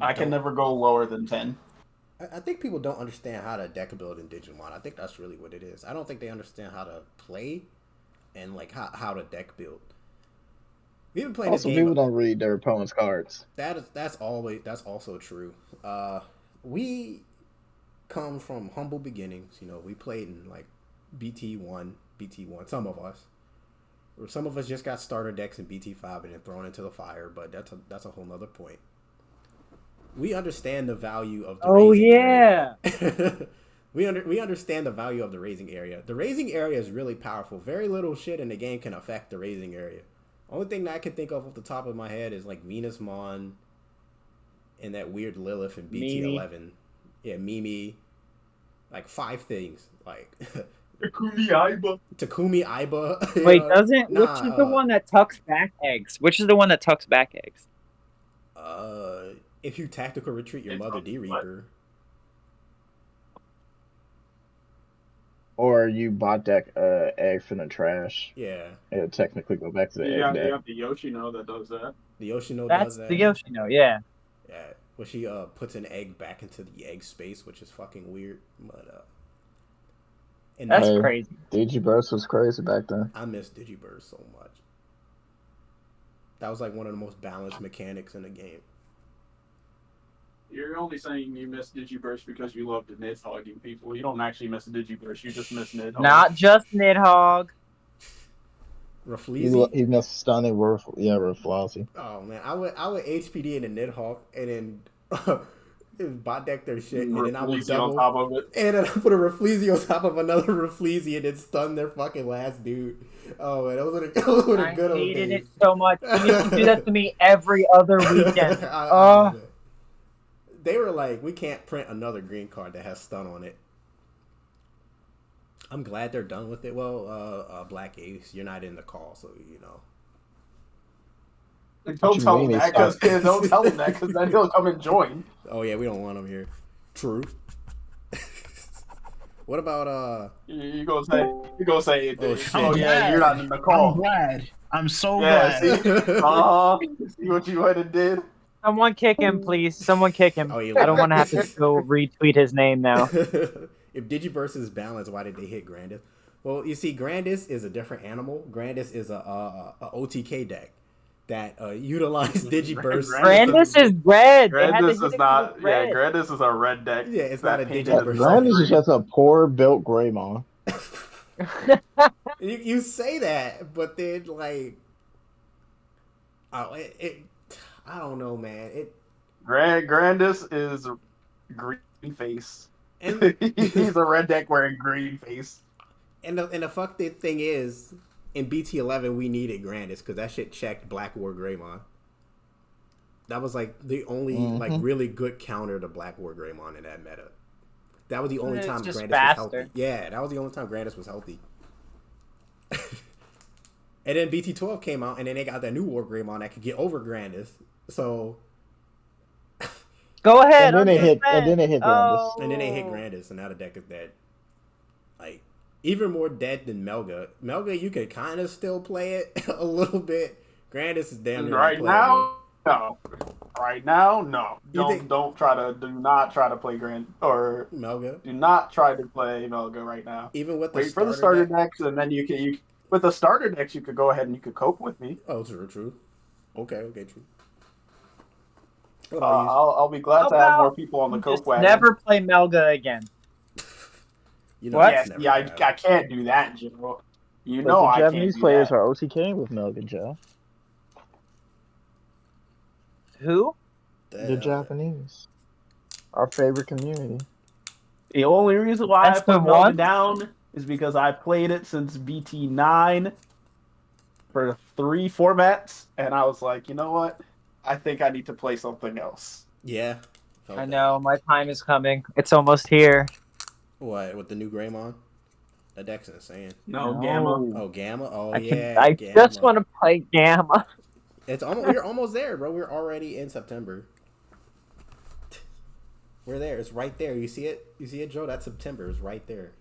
[SPEAKER 2] I can never go lower than 10.
[SPEAKER 1] I think people don't understand how to deck build in Digimon. I think that's really what it is. I don't think they understand how to play and like how to deck build. We've been playing
[SPEAKER 4] also,
[SPEAKER 1] this game.
[SPEAKER 4] People don't read their opponent's cards.
[SPEAKER 1] That's also true. We come from humble beginnings. You know, we played in like BT1. Some of us, or some of us just got starter decks in BT5 and then thrown into the fire. But that's a whole nother point. We understand the value of the raising area. We understand the value of the raising area. The raising area is really powerful. Very little shit in the game can affect the raising area. Only thing that I can think of off the top of my head is like Venusmon and that weird Lilith in BT11. Yeah, Mimi. Like 5 things. Like Takumi Aiba.
[SPEAKER 3] Wait, which is the one that tucks back eggs?
[SPEAKER 1] If you tactical retreat your mother D-Reaper.
[SPEAKER 4] Or you bot deck egg from the trash.
[SPEAKER 1] Yeah.
[SPEAKER 4] It'll technically go back to the egg deck.
[SPEAKER 2] You have the Yoshino that does that.
[SPEAKER 1] The Yoshino
[SPEAKER 3] does that. That's the Yoshino, yeah.
[SPEAKER 1] Yeah. Where she puts an egg back into the egg space, which is fucking weird. But
[SPEAKER 3] that's crazy.
[SPEAKER 4] Digiburst was crazy back then.
[SPEAKER 1] I miss Digiburst so much. That was like one of the most balanced mechanics in the game.
[SPEAKER 2] You're only saying you miss Digiburst because you love the Nidhogging people. You don't actually miss Digiburst. You just miss Nidhogg.
[SPEAKER 3] Not just Nidhogg.
[SPEAKER 1] Rafflesia?
[SPEAKER 4] He missed stunning Rafflesia.
[SPEAKER 1] Oh man, I would HPD in a Nidhogg and then bot deck their shit, and then I would double
[SPEAKER 2] on top of it.
[SPEAKER 1] And then I put a Rafflesia on top of another Rafflesia and then stun their fucking last dude. Oh man, those were the good old days.
[SPEAKER 3] I hated it so much. You used to do that to me every other weekend.
[SPEAKER 1] They were like, we can't print another green card that has stun on it. I'm glad they're done with it. Well, Black Ace, you're not in the call, so you know.
[SPEAKER 2] Don't tell him that, because then he'll come and join.
[SPEAKER 1] Oh yeah, we don't want him here. True. What about
[SPEAKER 2] You gonna say?
[SPEAKER 1] Oh
[SPEAKER 2] yeah, you're not in the call.
[SPEAKER 5] I'm glad. I'm so glad.
[SPEAKER 2] See what you went and did.
[SPEAKER 3] Someone kick him, please. Someone kick him. I don't want to have to go retweet his name now.
[SPEAKER 1] If Digiburst is balanced, why did they hit Grandis? Well, you see, Grandis is a different animal. Grandis is a OTK deck that utilizes Digiburst.
[SPEAKER 3] Grandis is red.
[SPEAKER 2] Grandis is not. Yeah, Grandis is a red deck.
[SPEAKER 1] Yeah, it's not a Digiburst.
[SPEAKER 4] Grandis is just a poor built Greymon.
[SPEAKER 1] You say that, but then like, I don't know, man.
[SPEAKER 2] Grandis is green face. And he's a red deck wearing green face.
[SPEAKER 1] And the fucked thing is, in BT11 we needed Grandis because that shit checked Black War Greymon. That was like the only like really good counter to Black War Greymon in that meta. That was the only time Grandis was healthy. Yeah, that was the only time Grandis was healthy. And then BT12 came out, and then they got that new War Greymon that could get over Grandis. So
[SPEAKER 3] Go ahead.
[SPEAKER 4] And then it hit Grandis.
[SPEAKER 3] Oh.
[SPEAKER 1] And then they hit Grandis, and now the deck is dead. Like, even more dead than Melga. Melga, you could kind of still play it a little bit. Grandis is damn near
[SPEAKER 2] right now. No. Right now, no. Do not try to play
[SPEAKER 1] Melga.
[SPEAKER 2] Do not try to play Melga right now.
[SPEAKER 1] Even with
[SPEAKER 2] wait for the starter decks, and then you with the starter decks you could go ahead and you could cope with me.
[SPEAKER 1] Oh, true. Okay, true.
[SPEAKER 2] I'll be glad to have more people on the cope wagon.
[SPEAKER 3] Never play Melga again.
[SPEAKER 1] You know,
[SPEAKER 2] what? Yeah, I can't do that, Joe. You know,
[SPEAKER 4] the Japanese players are OTK with Melga, Joe.
[SPEAKER 3] Who?
[SPEAKER 4] The Japanese. Our favorite community.
[SPEAKER 2] The only reason why I put Melga down is because I played it since BT9 for 3 formats, and I was like, you know what? I think I need to play something else.
[SPEAKER 1] Yeah.
[SPEAKER 3] I know, my time is coming. It's almost here.
[SPEAKER 1] What, with the new Greymon? That deck's insane.
[SPEAKER 2] No, Gamma.
[SPEAKER 1] Oh, Gamma? Oh,
[SPEAKER 3] I
[SPEAKER 1] Gamma.
[SPEAKER 3] just want to play Gamma.
[SPEAKER 1] We're almost there, bro. We're already in September. We're there. It's right there. You see it? You see it, Joe? That's September. It's right there.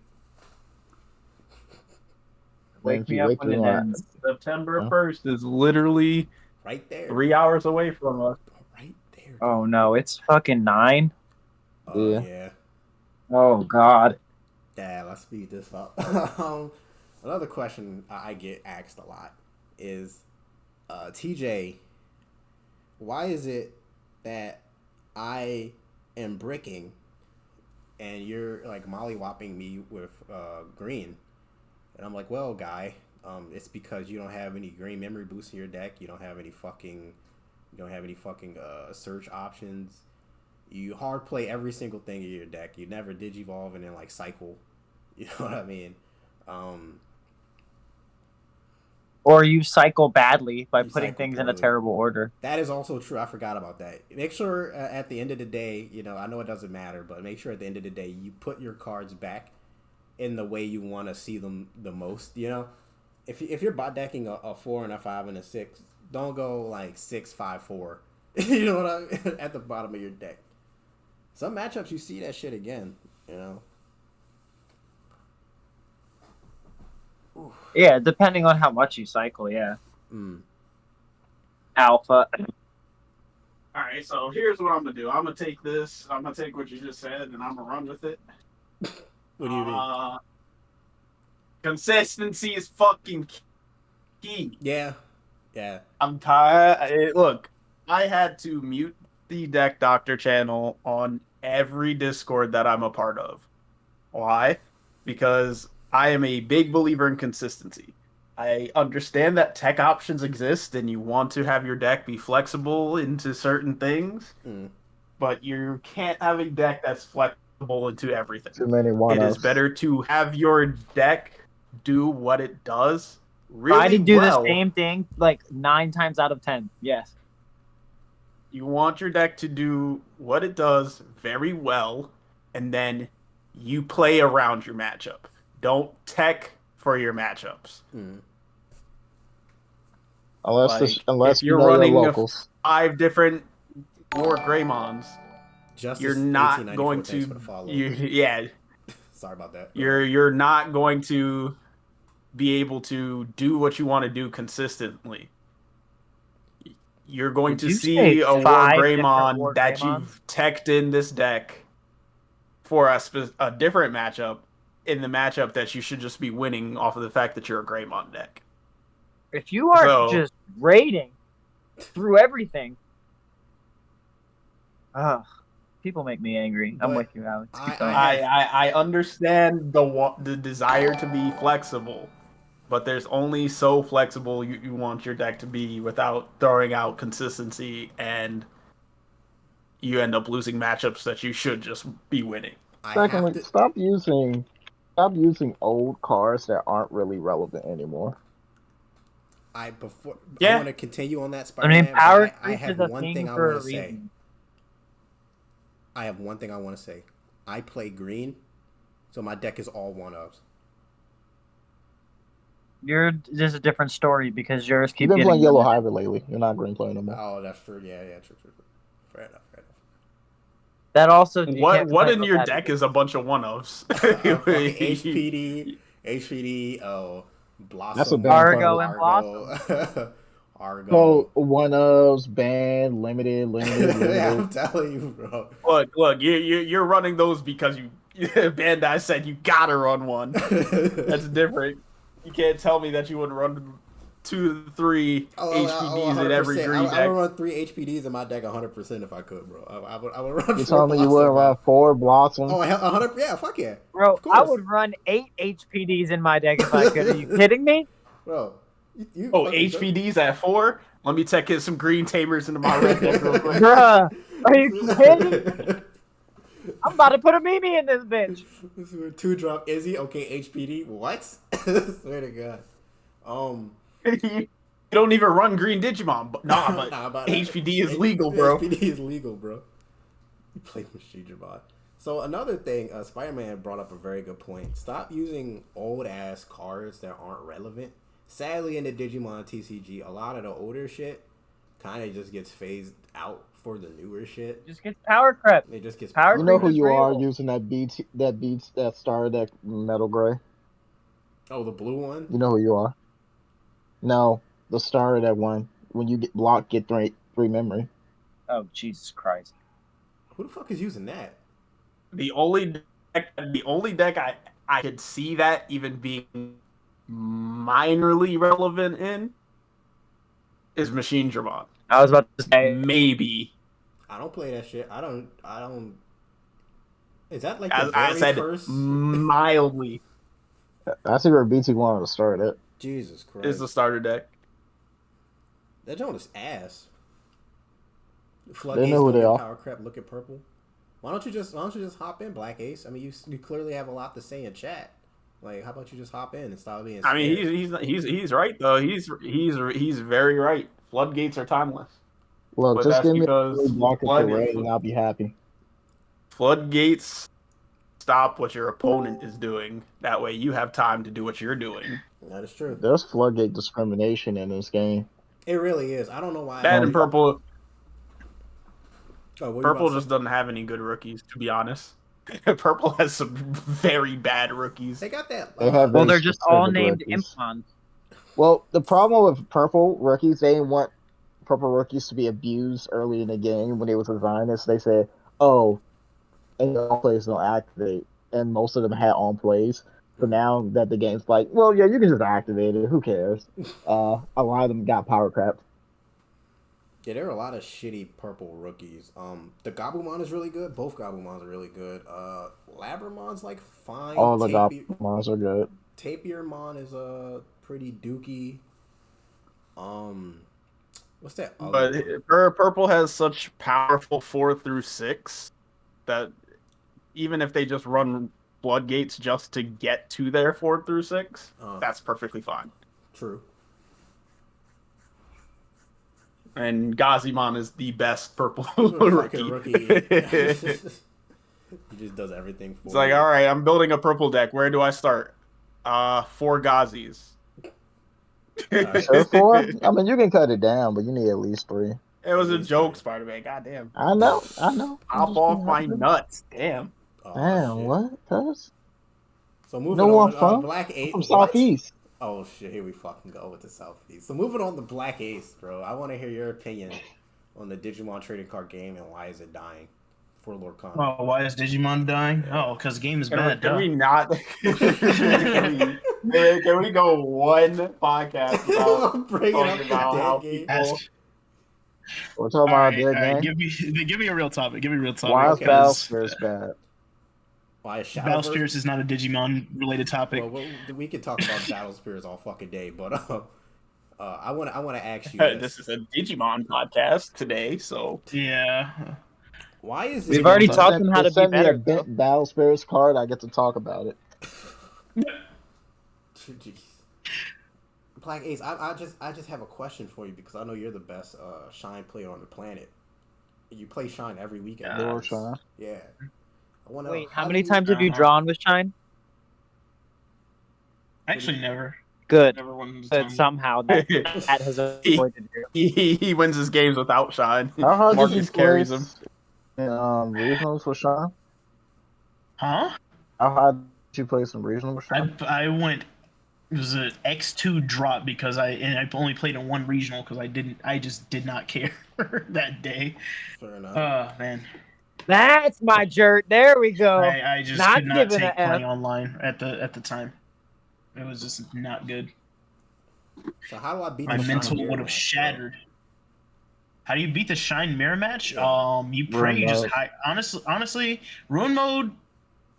[SPEAKER 3] Wake me up when it ends.
[SPEAKER 2] September 1st is literally
[SPEAKER 1] right there.
[SPEAKER 2] 3 hours away from us.
[SPEAKER 1] Right there. Dude.
[SPEAKER 3] Oh no, it's fucking 9.
[SPEAKER 1] Yeah.
[SPEAKER 3] Oh god.
[SPEAKER 1] Yeah, let's speed this up. Another question I get asked a lot is, TJ, why is it that I am bricking and you're like mollywopping me with green? And I'm like, well, guy, it's because you don't have any green memory boosts in your deck. You don't have any fucking search options. You hard play every single thing in your deck. You never digivolve and then like cycle. You know what I mean?
[SPEAKER 3] Or you cycle badly by putting things in a terrible order.
[SPEAKER 1] That is also true. I forgot about that. Make sure at the end of the day, I know it doesn't matter, but make sure at the end of the day you put your cards back in the way you want to see them the most. If you're bot decking a 4 and a 5 and a 6, don't go like 6, 5, 4. You know what I mean? At the bottom of your deck. Some matchups you see that shit again. Oof.
[SPEAKER 3] Yeah, depending on how much you cycle. Yeah. Alpha.
[SPEAKER 2] All right, so here's what I'm gonna do. I'm gonna take this. I'm gonna take what you just said, and I'm gonna run with it.
[SPEAKER 1] What do you mean?
[SPEAKER 2] Consistency is fucking key.
[SPEAKER 1] Yeah.
[SPEAKER 2] I'm tired. Look, I had to mute the Deck Doctor channel on every Discord that I'm a part of. Why? Because I am a big believer in consistency. I understand that tech options exist and you want to have your deck be flexible into certain things, but you can't have a deck that's flexible into everything.
[SPEAKER 4] Too many
[SPEAKER 2] It is better to have your deck do what it does really
[SPEAKER 3] Try to do the same thing like 9 times out of 10. Yes.
[SPEAKER 2] You want your deck to do what it does very well, and then you play around your matchup. Don't tech for your matchups.
[SPEAKER 4] Unless
[SPEAKER 2] if you're running 5 different War Greymons, you're not going to.
[SPEAKER 1] Sorry about that.
[SPEAKER 2] You're not going to be able to do what you want to do consistently. You're going to see a War Greymon that you've teched in this deck for a different matchup, in the matchup that you should just be winning off of the fact that you're a Greymon deck.
[SPEAKER 3] If you are just raiding through everything, people make me angry. I'm with you, Alex.
[SPEAKER 2] I understand the desire to be flexible, but there's only so flexible you want your deck to be without throwing out consistency, and you end up losing matchups that you should just be winning.
[SPEAKER 4] Secondly, stop using old cards that aren't really relevant anymore.
[SPEAKER 1] I want to continue on that Spiderman.
[SPEAKER 3] I mean, power
[SPEAKER 1] I have one thing I want to say. I have one thing I want to say. I play green, so my deck is all 1-ofs.
[SPEAKER 3] There's a different story because yours keep
[SPEAKER 4] You've been playing yellow hybrid lately. You're not green player no more.
[SPEAKER 1] Oh, that's true. Yeah, true. Fair enough. Fair enough.
[SPEAKER 3] You're
[SPEAKER 1] Fair enough.
[SPEAKER 3] not green player no more. That also.
[SPEAKER 2] What in your deck is a bunch of one-ofs?
[SPEAKER 1] HPD, Blossom,
[SPEAKER 4] That's a bad
[SPEAKER 3] Argo and Blossom.
[SPEAKER 1] Argo.
[SPEAKER 4] So one-ofs, banned, limited.
[SPEAKER 1] Yeah, I'm telling you, bro.
[SPEAKER 2] Look, you're running those because you Bandai said you gotta run one. That's different. You can't tell me that you would run 2 to 3 HPDs in every green deck.
[SPEAKER 1] I would run 3 HPDs in my deck 100% if I could, bro. I would run.
[SPEAKER 4] You told me you would run 4 Blossoms.
[SPEAKER 1] Oh, 100? Yeah, fuck yeah.
[SPEAKER 3] Bro, I would run 8 HPDs in my deck if I could. Are you kidding me?
[SPEAKER 1] Bro.
[SPEAKER 2] HPDs at 4? Let me check in some green tamers into my red deck real quick.
[SPEAKER 3] Bruh, are you kidding? I'm about to put a Mimi in this bitch.
[SPEAKER 1] This is 2-drop Izzy. Okay, HPD. What? Swear to God.
[SPEAKER 2] You don't even run green Digimon. But HPD is legal, bro.
[SPEAKER 1] HPD is legal, bro. You play Digimon. So another thing, Spider-Man brought up a very good point. Stop using old-ass cards that aren't relevant. Sadly, in the Digimon TCG, a lot of the older shit kind of just gets phased out for the newer shit.
[SPEAKER 3] Just gets power creep.
[SPEAKER 1] It just gets
[SPEAKER 3] power.
[SPEAKER 4] You know who you are using that starter deck Metal Gray.
[SPEAKER 1] Oh, the blue one?
[SPEAKER 4] You know who you are. No, the starter deck one. When you get blocked, get 3 memory.
[SPEAKER 3] Oh, Jesus Christ.
[SPEAKER 1] Who the fuck is using that?
[SPEAKER 2] The only deck I could see that even being minorly relevant in is Machine Dramon.
[SPEAKER 3] I was about to say
[SPEAKER 2] maybe.
[SPEAKER 1] I don't play that shit. I don't. Is that like
[SPEAKER 2] as
[SPEAKER 1] the very
[SPEAKER 2] I said,
[SPEAKER 1] first?
[SPEAKER 2] Mildly.
[SPEAKER 4] I see where BT wanted to start it.
[SPEAKER 1] Jesus Christ.
[SPEAKER 2] Is the starter deck.
[SPEAKER 1] That joint is ass.
[SPEAKER 4] They know who they are.
[SPEAKER 1] Power crap. Look at purple. Why don't you just hop in, Black Ace? I mean, you clearly have a lot to say in chat. Like, how about you just hop in and stop being scared?
[SPEAKER 2] I mean, he's right though. He's very right. Floodgates are timeless.
[SPEAKER 4] Look,
[SPEAKER 2] but
[SPEAKER 4] just give me a block
[SPEAKER 2] and
[SPEAKER 4] I'll be happy.
[SPEAKER 2] Floodgates stop what your opponent is doing. That way, you have time to do what you're doing.
[SPEAKER 1] That is true.
[SPEAKER 4] There's floodgate discrimination in this game.
[SPEAKER 1] It really is. I don't know why.
[SPEAKER 2] That and purple.
[SPEAKER 1] Purple
[SPEAKER 2] just doesn't have any good rookies, to be honest. Purple has some very bad rookies.
[SPEAKER 1] They got that.
[SPEAKER 3] They're just all named implants.
[SPEAKER 4] Well, the problem with purple rookies, they didn't want purple rookies to be abused early in the game when they was designing this. They said, "Oh, and on plays don't activate," and most of them had on plays. So now that the game's like, well, yeah, you can just activate it. Who cares? A lot of them got power crap.
[SPEAKER 1] Yeah, there are a lot of shitty purple rookies. The Gabumon is really good. Both Gabumons are really good. Labramon's like fine.
[SPEAKER 4] All the Gabumons are good.
[SPEAKER 1] Tapirmon is pretty dookie. What's that?
[SPEAKER 2] But purple has such powerful 4 through 6 that even if they just run floodgates just to get to their 4 through 6, that's perfectly fine.
[SPEAKER 1] True.
[SPEAKER 2] And Gazimon is the best purple
[SPEAKER 1] rookie. He just does everything for
[SPEAKER 2] It's like, all right, I'm building a purple deck. Where do I start? 4 Gazis.
[SPEAKER 4] Sure, 4? I mean, you can cut it down, but you need at least 3.
[SPEAKER 2] It was a joke, Spider-Man. Goddamn.
[SPEAKER 4] I know.
[SPEAKER 2] Hop off my nuts. Damn.
[SPEAKER 4] Damn, what? Cuz?
[SPEAKER 1] So moving on, Black Ace.
[SPEAKER 4] From Southeast.
[SPEAKER 1] Oh shit, here we fucking go with the Southeast. So moving on to Black Ace, bro. I want to hear your opinion on the Digimon trading card game and why is it dying for Lord Khan.
[SPEAKER 5] Oh, why is Digimon dying? Oh, because the game is bad.
[SPEAKER 2] Can we not? Can we go one podcast without talking about how people...
[SPEAKER 4] We're talking about dead game.
[SPEAKER 5] Give me a real topic. Give me a real topic.
[SPEAKER 4] Why is Battlespirits bad?
[SPEAKER 1] Why is
[SPEAKER 5] Battlespirits is not a Digimon related topic.
[SPEAKER 1] Well, we could talk about Battlespirits all fucking day, but I want to ask you.
[SPEAKER 2] This is a Digimon podcast today, so
[SPEAKER 5] yeah.
[SPEAKER 1] Why is
[SPEAKER 3] we've already taught them how to be better?
[SPEAKER 4] Me a Battlespirits card, I get to talk about it.
[SPEAKER 1] Jeez. Black Ace, I just have a question for you because I know you're the best Shine player on the planet. You play Shine every weekend.
[SPEAKER 4] Lord Shine.
[SPEAKER 1] Yeah.
[SPEAKER 3] Wait, how many times have you drawn with Shine?
[SPEAKER 5] Actually, never.
[SPEAKER 3] Good.
[SPEAKER 5] Never won
[SPEAKER 3] but somehow that has avoided you.
[SPEAKER 2] He wins his games without Shine.
[SPEAKER 4] How hard
[SPEAKER 2] Marcus carries him.
[SPEAKER 4] Regionals with Sean?
[SPEAKER 5] Huh?
[SPEAKER 4] How high did you play some regionals with Sean?
[SPEAKER 5] I went. It was an X2 drop because I only played in one regional because I just did not care that day.
[SPEAKER 1] Fair enough.
[SPEAKER 5] Man.
[SPEAKER 3] That's my jerk. There we go.
[SPEAKER 5] I just
[SPEAKER 3] Not
[SPEAKER 5] could not
[SPEAKER 3] giving
[SPEAKER 5] take
[SPEAKER 3] a F.
[SPEAKER 5] playing online at the time. It was just not good.
[SPEAKER 1] So how do I beat
[SPEAKER 5] my
[SPEAKER 1] the
[SPEAKER 5] mental
[SPEAKER 1] Shine
[SPEAKER 5] would have
[SPEAKER 1] match,
[SPEAKER 5] shattered. Bro? How do you beat the Shine Mirror match?
[SPEAKER 1] Yeah.
[SPEAKER 5] You pray. You just honestly, Ruin Mode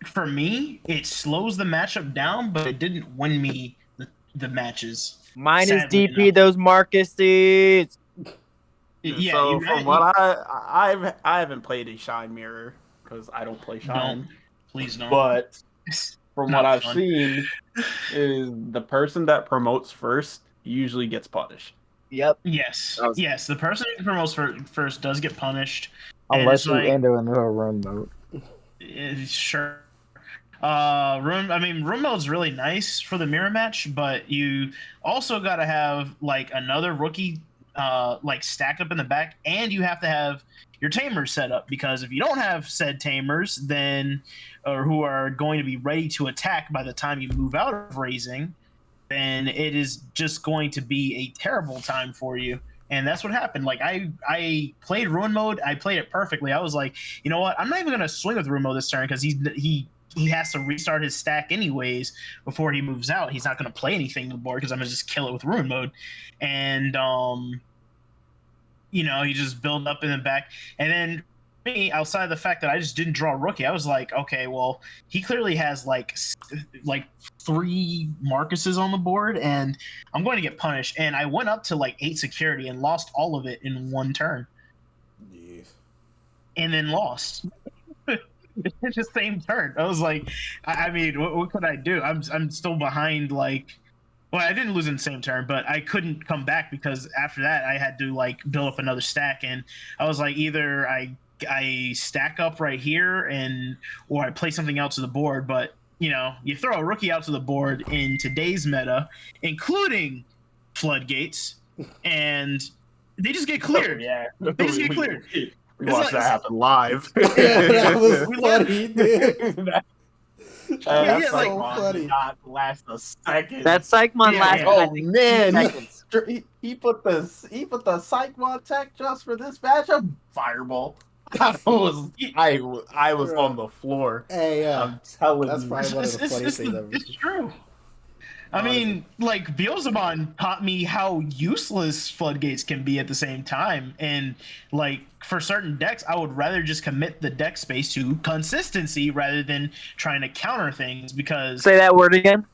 [SPEAKER 5] for me it slows the matchup down, but it didn't win me the matches.
[SPEAKER 3] Mine is DP those Marcuses.
[SPEAKER 2] Yeah. So from what I haven't played a Shine Mirror because I don't play Shine.
[SPEAKER 5] Please don't.
[SPEAKER 2] But from what I've seen, is the person that promotes first usually gets punished.
[SPEAKER 3] Yep.
[SPEAKER 5] Yes. Yes. The person who promotes first does get punished.
[SPEAKER 4] Unless you enter into a run mode.
[SPEAKER 5] Sure. Room mode's really nice for the mirror match, but you also got to have like another rookie like stacked up in the back, and you have to have your tamers set up, because if you don't have said tamers, then or who are going to be ready to attack by the time you move out of raising, then it is just going to be a terrible time for you. And that's what happened. Like I played Ruin Mode, I played it perfectly. I was like, you know what? I'm not even gonna swing with Ruin Mode this turn because he has to restart his stack anyways before he moves out. He's not gonna play anything on the board because I'm gonna just kill it with Ruin Mode. And you know, he just build up in the back, and then me, outside of the fact that I just didn't draw a rookie, I was like, okay, well, he clearly has like 3 Marcuses on the board, and I'm going to get punished. And I went up to like 8 security and lost all of it in one turn.
[SPEAKER 1] Jeez.
[SPEAKER 5] And then lost. It's the same turn. I was like, I mean, what could I do? I'm still behind, like, well, I didn't lose in the same turn, but I couldn't come back because after that I had to like build up another stack, and I was like, either I stack up right here or I play something out to the board. But you know, you throw a rookie out to the board in today's meta, including floodgates, and they just get cleared.
[SPEAKER 2] Yeah,
[SPEAKER 5] they just get cleared.
[SPEAKER 2] We watched that happen live.
[SPEAKER 1] Yeah, that was funny, dude.
[SPEAKER 2] That's
[SPEAKER 1] so funny.
[SPEAKER 2] Not last a second.
[SPEAKER 3] That Psychmon lasted.
[SPEAKER 2] Oh man,
[SPEAKER 3] seconds.
[SPEAKER 2] he put the Psychmon tech just for this matchup. Fireball. I was on the floor.
[SPEAKER 1] Hey,
[SPEAKER 2] I'm telling
[SPEAKER 1] that's
[SPEAKER 2] you,
[SPEAKER 1] probably one of the funniest things ever.
[SPEAKER 5] It's true. I mean, like, Beelzebub taught me how useless floodgates can be at the same time. And, like, for certain decks, I would rather just commit the deck space to consistency rather than trying to counter things, because...
[SPEAKER 3] Say that word again.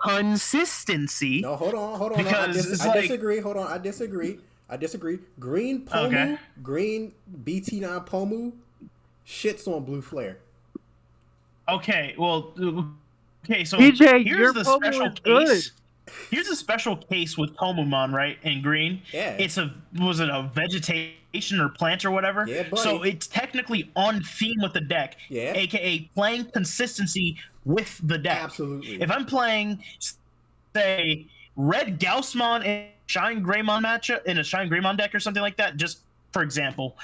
[SPEAKER 5] Consistency.
[SPEAKER 1] No, hold on.
[SPEAKER 5] Because
[SPEAKER 1] I disagree. Hold on, I disagree. Green Pomu,
[SPEAKER 5] okay.
[SPEAKER 1] Green BT9 Pomu shits on Blue Flare.
[SPEAKER 5] Okay, well... Okay, so
[SPEAKER 3] DJ,
[SPEAKER 5] here's the special case. Here's a special case with Pomumon, right? In green.
[SPEAKER 1] Yeah.
[SPEAKER 5] Was it a vegetation or plant or whatever?
[SPEAKER 1] Yeah, buddy.
[SPEAKER 5] So it's technically on theme with the deck.
[SPEAKER 1] Yeah.
[SPEAKER 5] AKA playing consistency with the deck.
[SPEAKER 1] Absolutely.
[SPEAKER 5] If I'm playing, say, Red Gaussmon and Shine Greymon matchup in a Shine Greymon deck or something like that, just for example,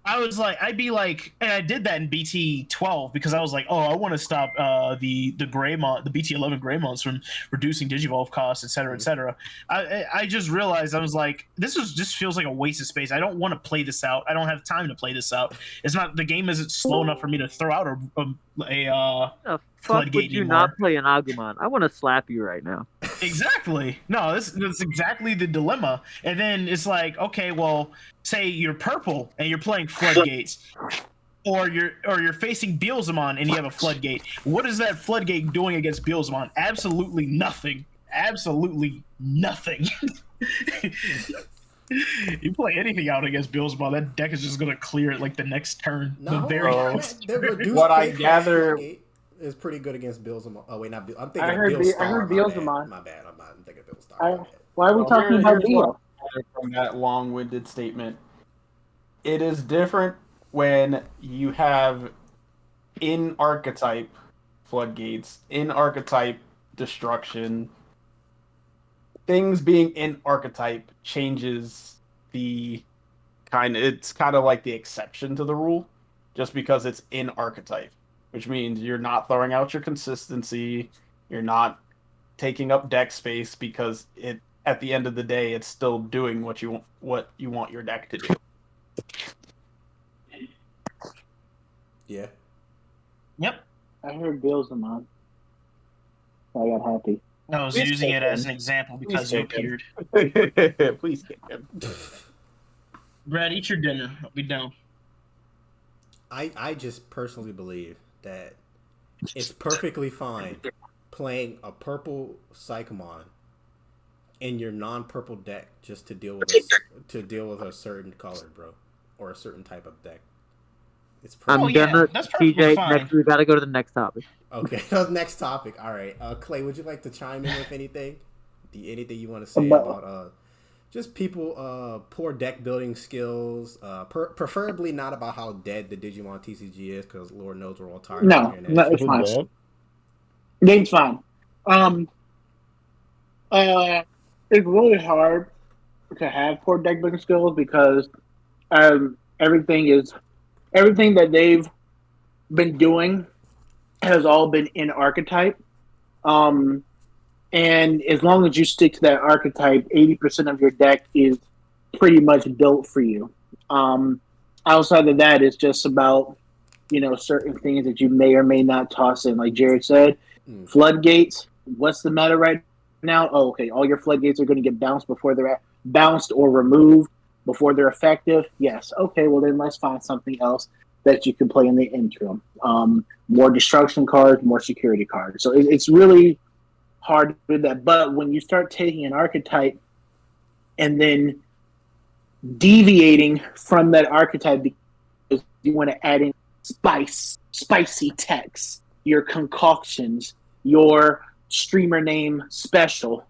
[SPEAKER 5] I'd be like, and I did that in BT 12 because I was like, oh, I want to stop the Greymon, the BT 11 Greymons from reducing Digivolve costs, et cetera. I just realized, I was like, just feels like a waste of space. I don't want to play this out. I don't have time to play this out. The game isn't slow enough for me to throw out a
[SPEAKER 3] fuck would you not play an Agumon? I want to slap you right now.
[SPEAKER 5] Exactly. No, that's exactly the dilemma. And then it's like, okay, well, say you're purple and you're playing floodgates, or you're facing Beelzemon and you have a floodgate. What is that floodgate doing against Beelzemon? Absolutely nothing. Absolutely nothing. You play anything out against Beelzebub, that deck is just gonna clear it like the next turn.
[SPEAKER 2] What I gather
[SPEAKER 1] is pretty good against Beelzebub. Oh wait, not Beelzebub. I'm
[SPEAKER 6] I
[SPEAKER 1] thinking
[SPEAKER 6] heard Beelzebub.
[SPEAKER 1] My bad. I'm thinking Beelzebub.
[SPEAKER 6] Why are we talking about Beel?
[SPEAKER 2] From that long-winded statement, it is different when you have in archetype floodgates, in archetype destruction. Things being in archetype changes the it's kind of like the exception to the rule, just because it's in archetype, which means you're not throwing out your consistency, you're not taking up deck space, because at the end of the day it's still doing what you want your deck to do.
[SPEAKER 1] Yeah.
[SPEAKER 5] Yep.
[SPEAKER 6] I heard Beelzemon. I got happy.
[SPEAKER 5] I was
[SPEAKER 2] Please
[SPEAKER 5] using
[SPEAKER 2] kick
[SPEAKER 5] it as
[SPEAKER 2] him.
[SPEAKER 5] an example
[SPEAKER 2] Please
[SPEAKER 5] because you
[SPEAKER 2] kick him.
[SPEAKER 5] appeared.
[SPEAKER 2] Please kick him.
[SPEAKER 5] Brad, eat your dinner. I'll be down.
[SPEAKER 1] I just personally believe that it's perfectly fine playing a purple Psychomon in your non-purple deck just to deal with a certain color, bro, or a certain type of deck. It's
[SPEAKER 6] I'm
[SPEAKER 5] yeah,
[SPEAKER 6] gonna
[SPEAKER 5] that's perfectly
[SPEAKER 6] TJ.
[SPEAKER 5] fine.
[SPEAKER 6] Next, we gotta go to the next topic.
[SPEAKER 1] Okay, next topic. All right, Clay, would you like to chime in with anything? Anything you want to say about just people poor deck building skills? Preferably not about how dead the Digimon TCG is, because Lord knows we're all tired of
[SPEAKER 6] No,
[SPEAKER 1] hearing
[SPEAKER 6] no,
[SPEAKER 1] that
[SPEAKER 6] it's
[SPEAKER 1] shit.
[SPEAKER 6] fine. Game's fine. It's really hard to have poor deck building skills because everything that they've been doing has all been in archetype. And as long as you stick to that archetype, 80% of your deck is pretty much built for you. Outside of that, it's just about certain things that you may or may not toss in. Like Jared said, floodgates. What's the meta right now? Oh, okay. All your floodgates are going to get bounced before they're bounced or removed before they're effective. Yes. Okay. Well, then let's find something else that you can play in the interim. More destruction cards, more security cards. So it's really hard to do that. But when you start taking an archetype and then deviating from that archetype because you want to add in spicy text, your concoctions, your streamer name special,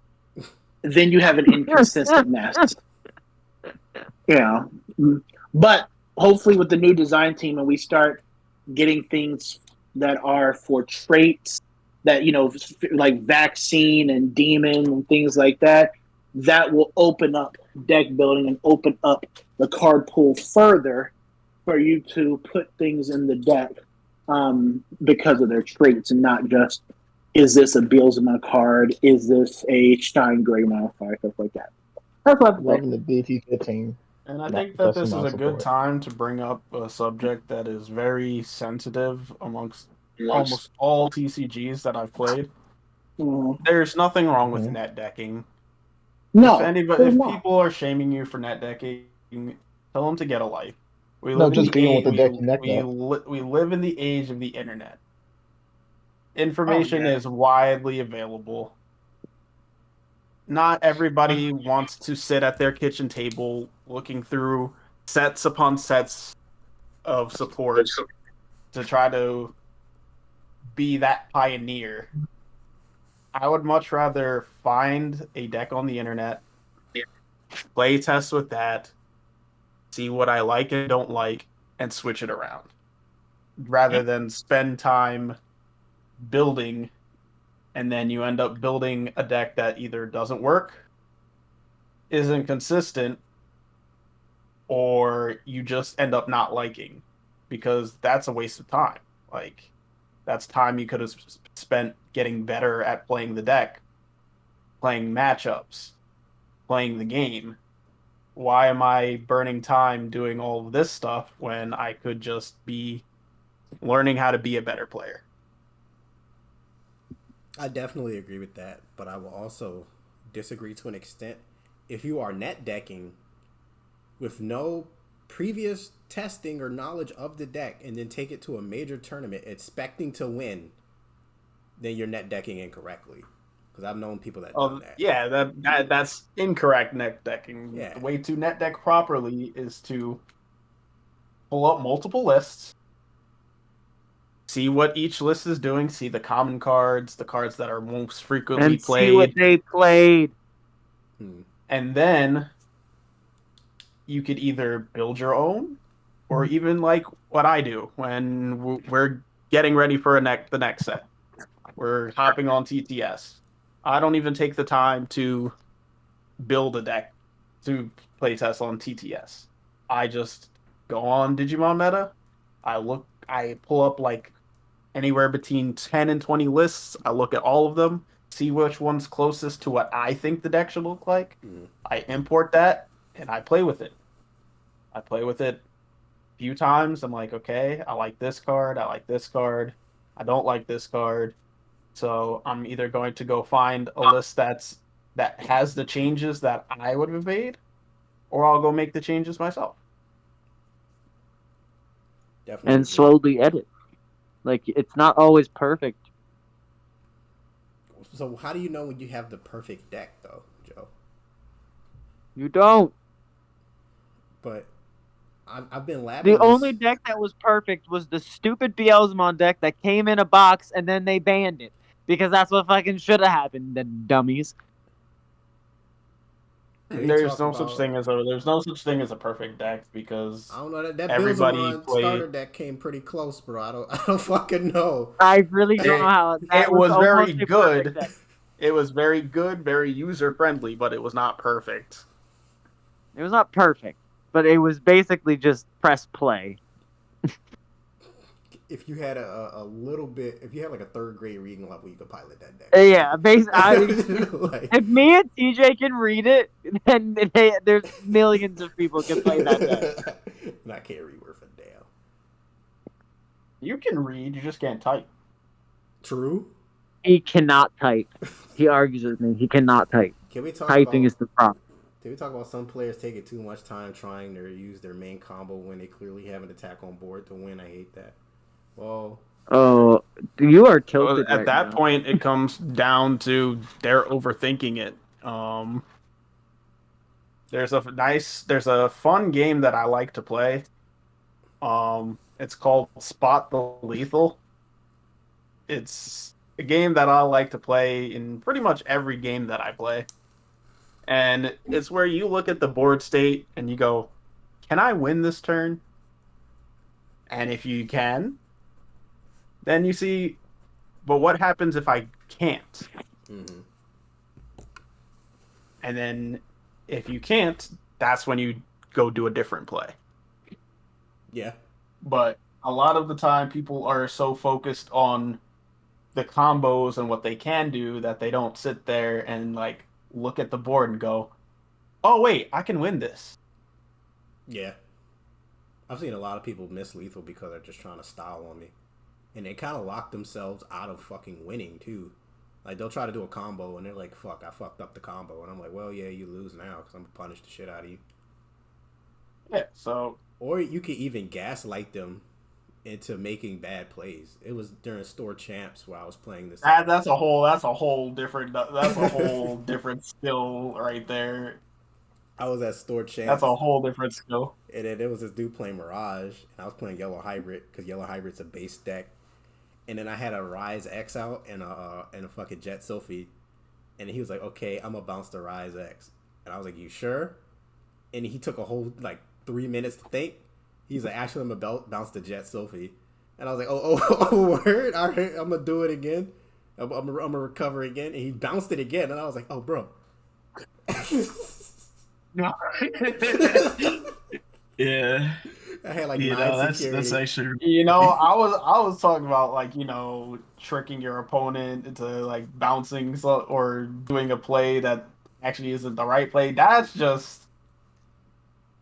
[SPEAKER 6] then you have an inconsistent mess. Yeah. But hopefully with the new design team and we start getting things that are for traits that, like vaccine and demon and things like that, that will open up deck building and open up the card pool further for you to put things in the deck because of their traits and not just, is this a Beelzemon card? Is this a Stein Gray modifier? Stuff like that. That's what I'm
[SPEAKER 4] Loving the BT15.
[SPEAKER 2] And I think that this is a good time to bring up a subject that is very sensitive amongst almost all TCGs that I've played. There's nothing wrong with net decking.
[SPEAKER 6] No,
[SPEAKER 2] if people are shaming you for net decking, tell them to get a life. We live in the age of the internet. Information is widely available. Not everybody wants to sit at their kitchen table looking through sets upon sets of support to try to be that pioneer. I would much rather find a deck on the internet, play test with that, see what I like and don't like, and switch it around, rather than spend time building and then you end up building a deck that either doesn't work, isn't consistent, or you just end up not liking, because that's a waste of time. Like, that's time you could have spent getting better at playing the deck, playing matchups, playing the game. Why am I burning time doing all of this stuff when I could just be learning how to be a better player?
[SPEAKER 1] I definitely agree with that, but I will also disagree to an extent. If you are net decking with no previous testing or knowledge of the deck and then take it to a major tournament expecting to win, then you're net decking incorrectly. Because I've known people that do that.
[SPEAKER 2] Yeah, that's incorrect net decking.
[SPEAKER 1] Yeah.
[SPEAKER 2] The way to net deck properly is to pull up multiple lists, see what each list is doing, see the common cards, the cards that are most frequently played.
[SPEAKER 6] See what they played.
[SPEAKER 2] And then you could either build your own, or even like what I do when we're getting ready for the next set. We're hopping on TTS. I don't even take the time to build a deck to play test on TTS. I just go on Digimon Meta. I pull up like anywhere between 10 and 20 lists. I look at all of them, see which one's closest to what I think the deck should look like. I import that, and I play with it. I play with it a few times. I'm like, okay, I like this card. I like this card. I don't like this card. So I'm either going to go find a list that has the changes that I would have made, or I'll go make the changes myself.
[SPEAKER 1] Definitely.
[SPEAKER 3] And slowly edit. Like, it's not always perfect.
[SPEAKER 1] So how do you know when you have the perfect deck, though, Joe?
[SPEAKER 3] You don't.
[SPEAKER 1] But I've been labbing.
[SPEAKER 3] The only deck that was perfect was the stupid Beelzemon deck that came in a box and then they banned it. Because that's what fucking should have happened, the dummies.
[SPEAKER 2] There's no such thing as a perfect deck because
[SPEAKER 1] I don't know that
[SPEAKER 2] everybody
[SPEAKER 1] Beelzemon starter deck came pretty close, bro. I don't fucking know.
[SPEAKER 3] I really don't know how
[SPEAKER 2] it was very good. It was very good, very user friendly, but it was not perfect.
[SPEAKER 3] It was not perfect, but it was basically just press play.
[SPEAKER 1] If you had a little bit, if you had like a 3rd grade reading level, you could pilot that deck.
[SPEAKER 3] Yeah, basically. If me and TJ can read it, then there's millions of people can play that deck.
[SPEAKER 1] And I can't read worth a damn.
[SPEAKER 2] You can read, you just can't type.
[SPEAKER 1] True.
[SPEAKER 3] He cannot type. He argues with me. He cannot type.
[SPEAKER 1] Can we talk
[SPEAKER 3] Typing is the problem.
[SPEAKER 1] Can we talk about some players taking too much time trying to use their main combo when they clearly have an attack on board to win? I hate that. Well,
[SPEAKER 3] oh, you are tilted.
[SPEAKER 2] At that point, it comes down to they're overthinking it. There's a fun game that I like to play. It's called Spot the Lethal. It's a game that I like to play in pretty much every game that I play. And it's where you look at the board state and you go, can I win this turn? And if you can, then you see, but what happens if I can't?
[SPEAKER 1] Mm-hmm.
[SPEAKER 2] And then if you can't, that's when you go do a different play.
[SPEAKER 1] Yeah.
[SPEAKER 2] But a lot of the time, people are so focused on the combos and what they can do that they don't sit there and like look at the board and go, oh, wait, I can win this.
[SPEAKER 1] Yeah. I've seen a lot of people miss lethal because they're just trying to style on me. And they kind of lock themselves out of fucking winning, too. Like, they'll try to do a combo, and they're like, fuck, I fucked up the combo. And I'm like, well, yeah, you lose now, because I'm going to punish the shit out of you.
[SPEAKER 2] Yeah, so...
[SPEAKER 1] Or you could even gaslight them into making bad plays. It was during Store Champs where I was playing this.
[SPEAKER 2] That's a whole different skill right there.
[SPEAKER 1] I was at Store Champs.
[SPEAKER 2] That's a whole different skill.
[SPEAKER 1] And then there was this dude playing Mirage, and I was playing Yellow Hybrid, because Yellow Hybrid's a base deck. And then I had a Rise X out and a fucking Jet Sylphie. And he was like, okay, I'm going to bounce the Rise X. And I was like, you sure? And he took a whole, 3 minutes to think. He's like, actually, I'm going to bounce the Jet Sylphie. And I was like, oh, word? All right, I'm going to do it again. I'm going to recover again. And he bounced it again. And I was like, oh, bro.
[SPEAKER 5] No. Yeah.
[SPEAKER 1] I had
[SPEAKER 5] that's actually.
[SPEAKER 2] I was talking about tricking your opponent into bouncing or doing a play that actually isn't the right play. That's just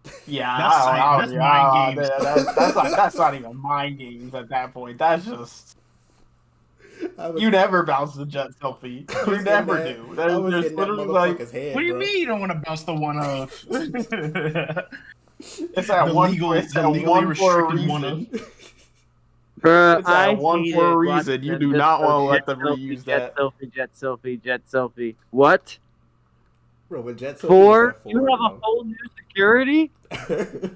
[SPEAKER 5] that's mind games.
[SPEAKER 2] That's not even mind games at that point. That's just you never bounce the Jet Selfie. You never do. There's literally
[SPEAKER 5] what do you mean you don't want to bounce the one of?
[SPEAKER 2] It's that one. It's that one for a reason.
[SPEAKER 3] Bruh,
[SPEAKER 2] it's that one for a reason. You do not want to let them reuse that.
[SPEAKER 3] Jet Selfie. What?
[SPEAKER 1] Bro, with Jet Selfie.
[SPEAKER 3] You have a whole new security?
[SPEAKER 1] It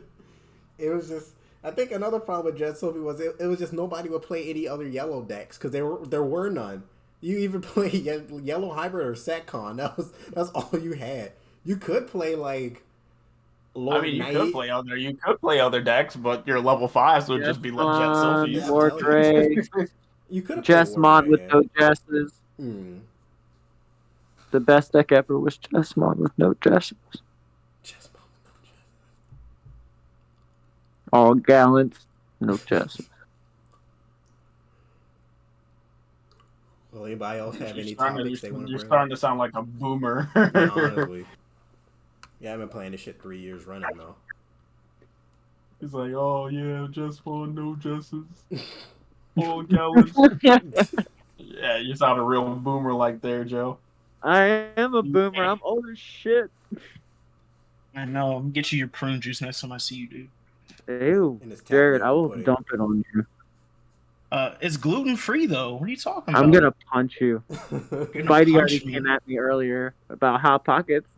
[SPEAKER 1] was just. I think another problem with Jet Selfie was it was just nobody would play any other yellow decks because there were none. You either play Yellow Hybrid or Satcon. That's all you had. You could play Lord Knight.
[SPEAKER 2] You could play other decks, but your level 5s would just be Jet Selfies.
[SPEAKER 3] Lord Drake.
[SPEAKER 1] You could have
[SPEAKER 3] Chessmon with no jesses. The best deck ever was Chessmon with no jesses. All gallants, no justice.
[SPEAKER 1] Well, anybody else have any
[SPEAKER 2] You're
[SPEAKER 1] topics they want to
[SPEAKER 2] You're
[SPEAKER 1] bring up?
[SPEAKER 2] starting to sound like a boomer.
[SPEAKER 1] Yeah, honestly. Yeah, I've been playing this shit 3 years running now.
[SPEAKER 2] He's like, oh yeah, just one, no justice. All gallons. Yeah, you sound a real boomer like there, Joe.
[SPEAKER 3] I am a boomer. I'm old as shit.
[SPEAKER 5] I know. Get you your prune juice next time I see you, dude.
[SPEAKER 3] Ew,
[SPEAKER 1] And it's
[SPEAKER 3] Jared,
[SPEAKER 1] tapioca
[SPEAKER 3] I will
[SPEAKER 1] pudding.
[SPEAKER 3] dump it on you.
[SPEAKER 5] It's gluten free though. What are you talking about?
[SPEAKER 3] I'm gonna punch you.
[SPEAKER 5] You're gonna
[SPEAKER 3] Spidey
[SPEAKER 5] punch
[SPEAKER 3] already
[SPEAKER 5] me.
[SPEAKER 3] came at me earlier about Hot Pockets.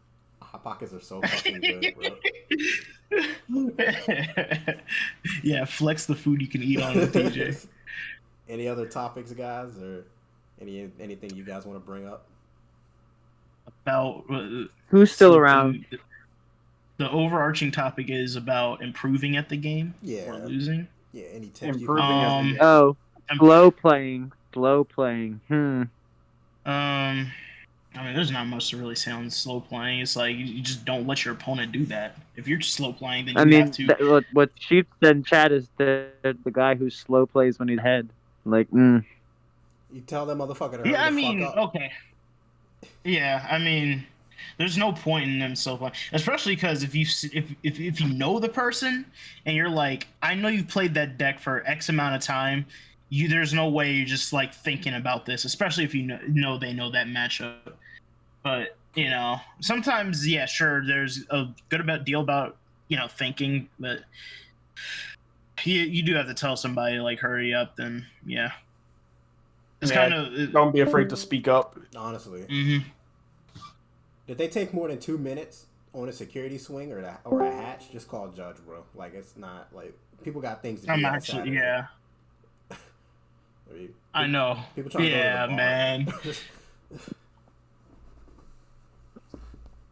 [SPEAKER 1] Hot Pockets are so fucking good, bro.
[SPEAKER 5] Yeah, flex the food you can eat on the DJ.
[SPEAKER 1] Any other topics, guys, or anything you guys want to bring up?
[SPEAKER 5] About
[SPEAKER 3] Who's still around?
[SPEAKER 5] The overarching topic is about improving at the game
[SPEAKER 1] Yeah.
[SPEAKER 5] or losing.
[SPEAKER 1] Yeah, any tips you
[SPEAKER 2] Improving
[SPEAKER 1] can
[SPEAKER 2] as a
[SPEAKER 5] Um,
[SPEAKER 2] game.
[SPEAKER 3] Oh, slow playing.
[SPEAKER 5] I mean, there's not much to really say on slow playing. It's like you just don't let your opponent do that. If you're slow playing, then you have to.
[SPEAKER 3] What Sheep said in chat is the guy who slow plays when he's ahead. Like,
[SPEAKER 1] You tell that motherfucker to hurry the fuck up.
[SPEAKER 5] Okay. Yeah, I mean, there's no point in them slow playing, especially because if you know the person and you're like, I know you've played that deck for X amount of time. There's no way you're just like thinking about this, especially if you know they know that matchup. But sometimes, yeah, sure, there's a good deal about thinking, but you do have to tell somebody like hurry up. Then yeah, it's kind of
[SPEAKER 2] Don't be afraid to speak up.
[SPEAKER 1] Honestly.
[SPEAKER 5] Mm-hmm.
[SPEAKER 1] If they take more than 2 minutes on a security swing or a hatch, just call judge, bro. Like, it's not like people got things to do.
[SPEAKER 5] I'm actually, yeah. I know.
[SPEAKER 1] People trying to go to the bar.
[SPEAKER 5] Man.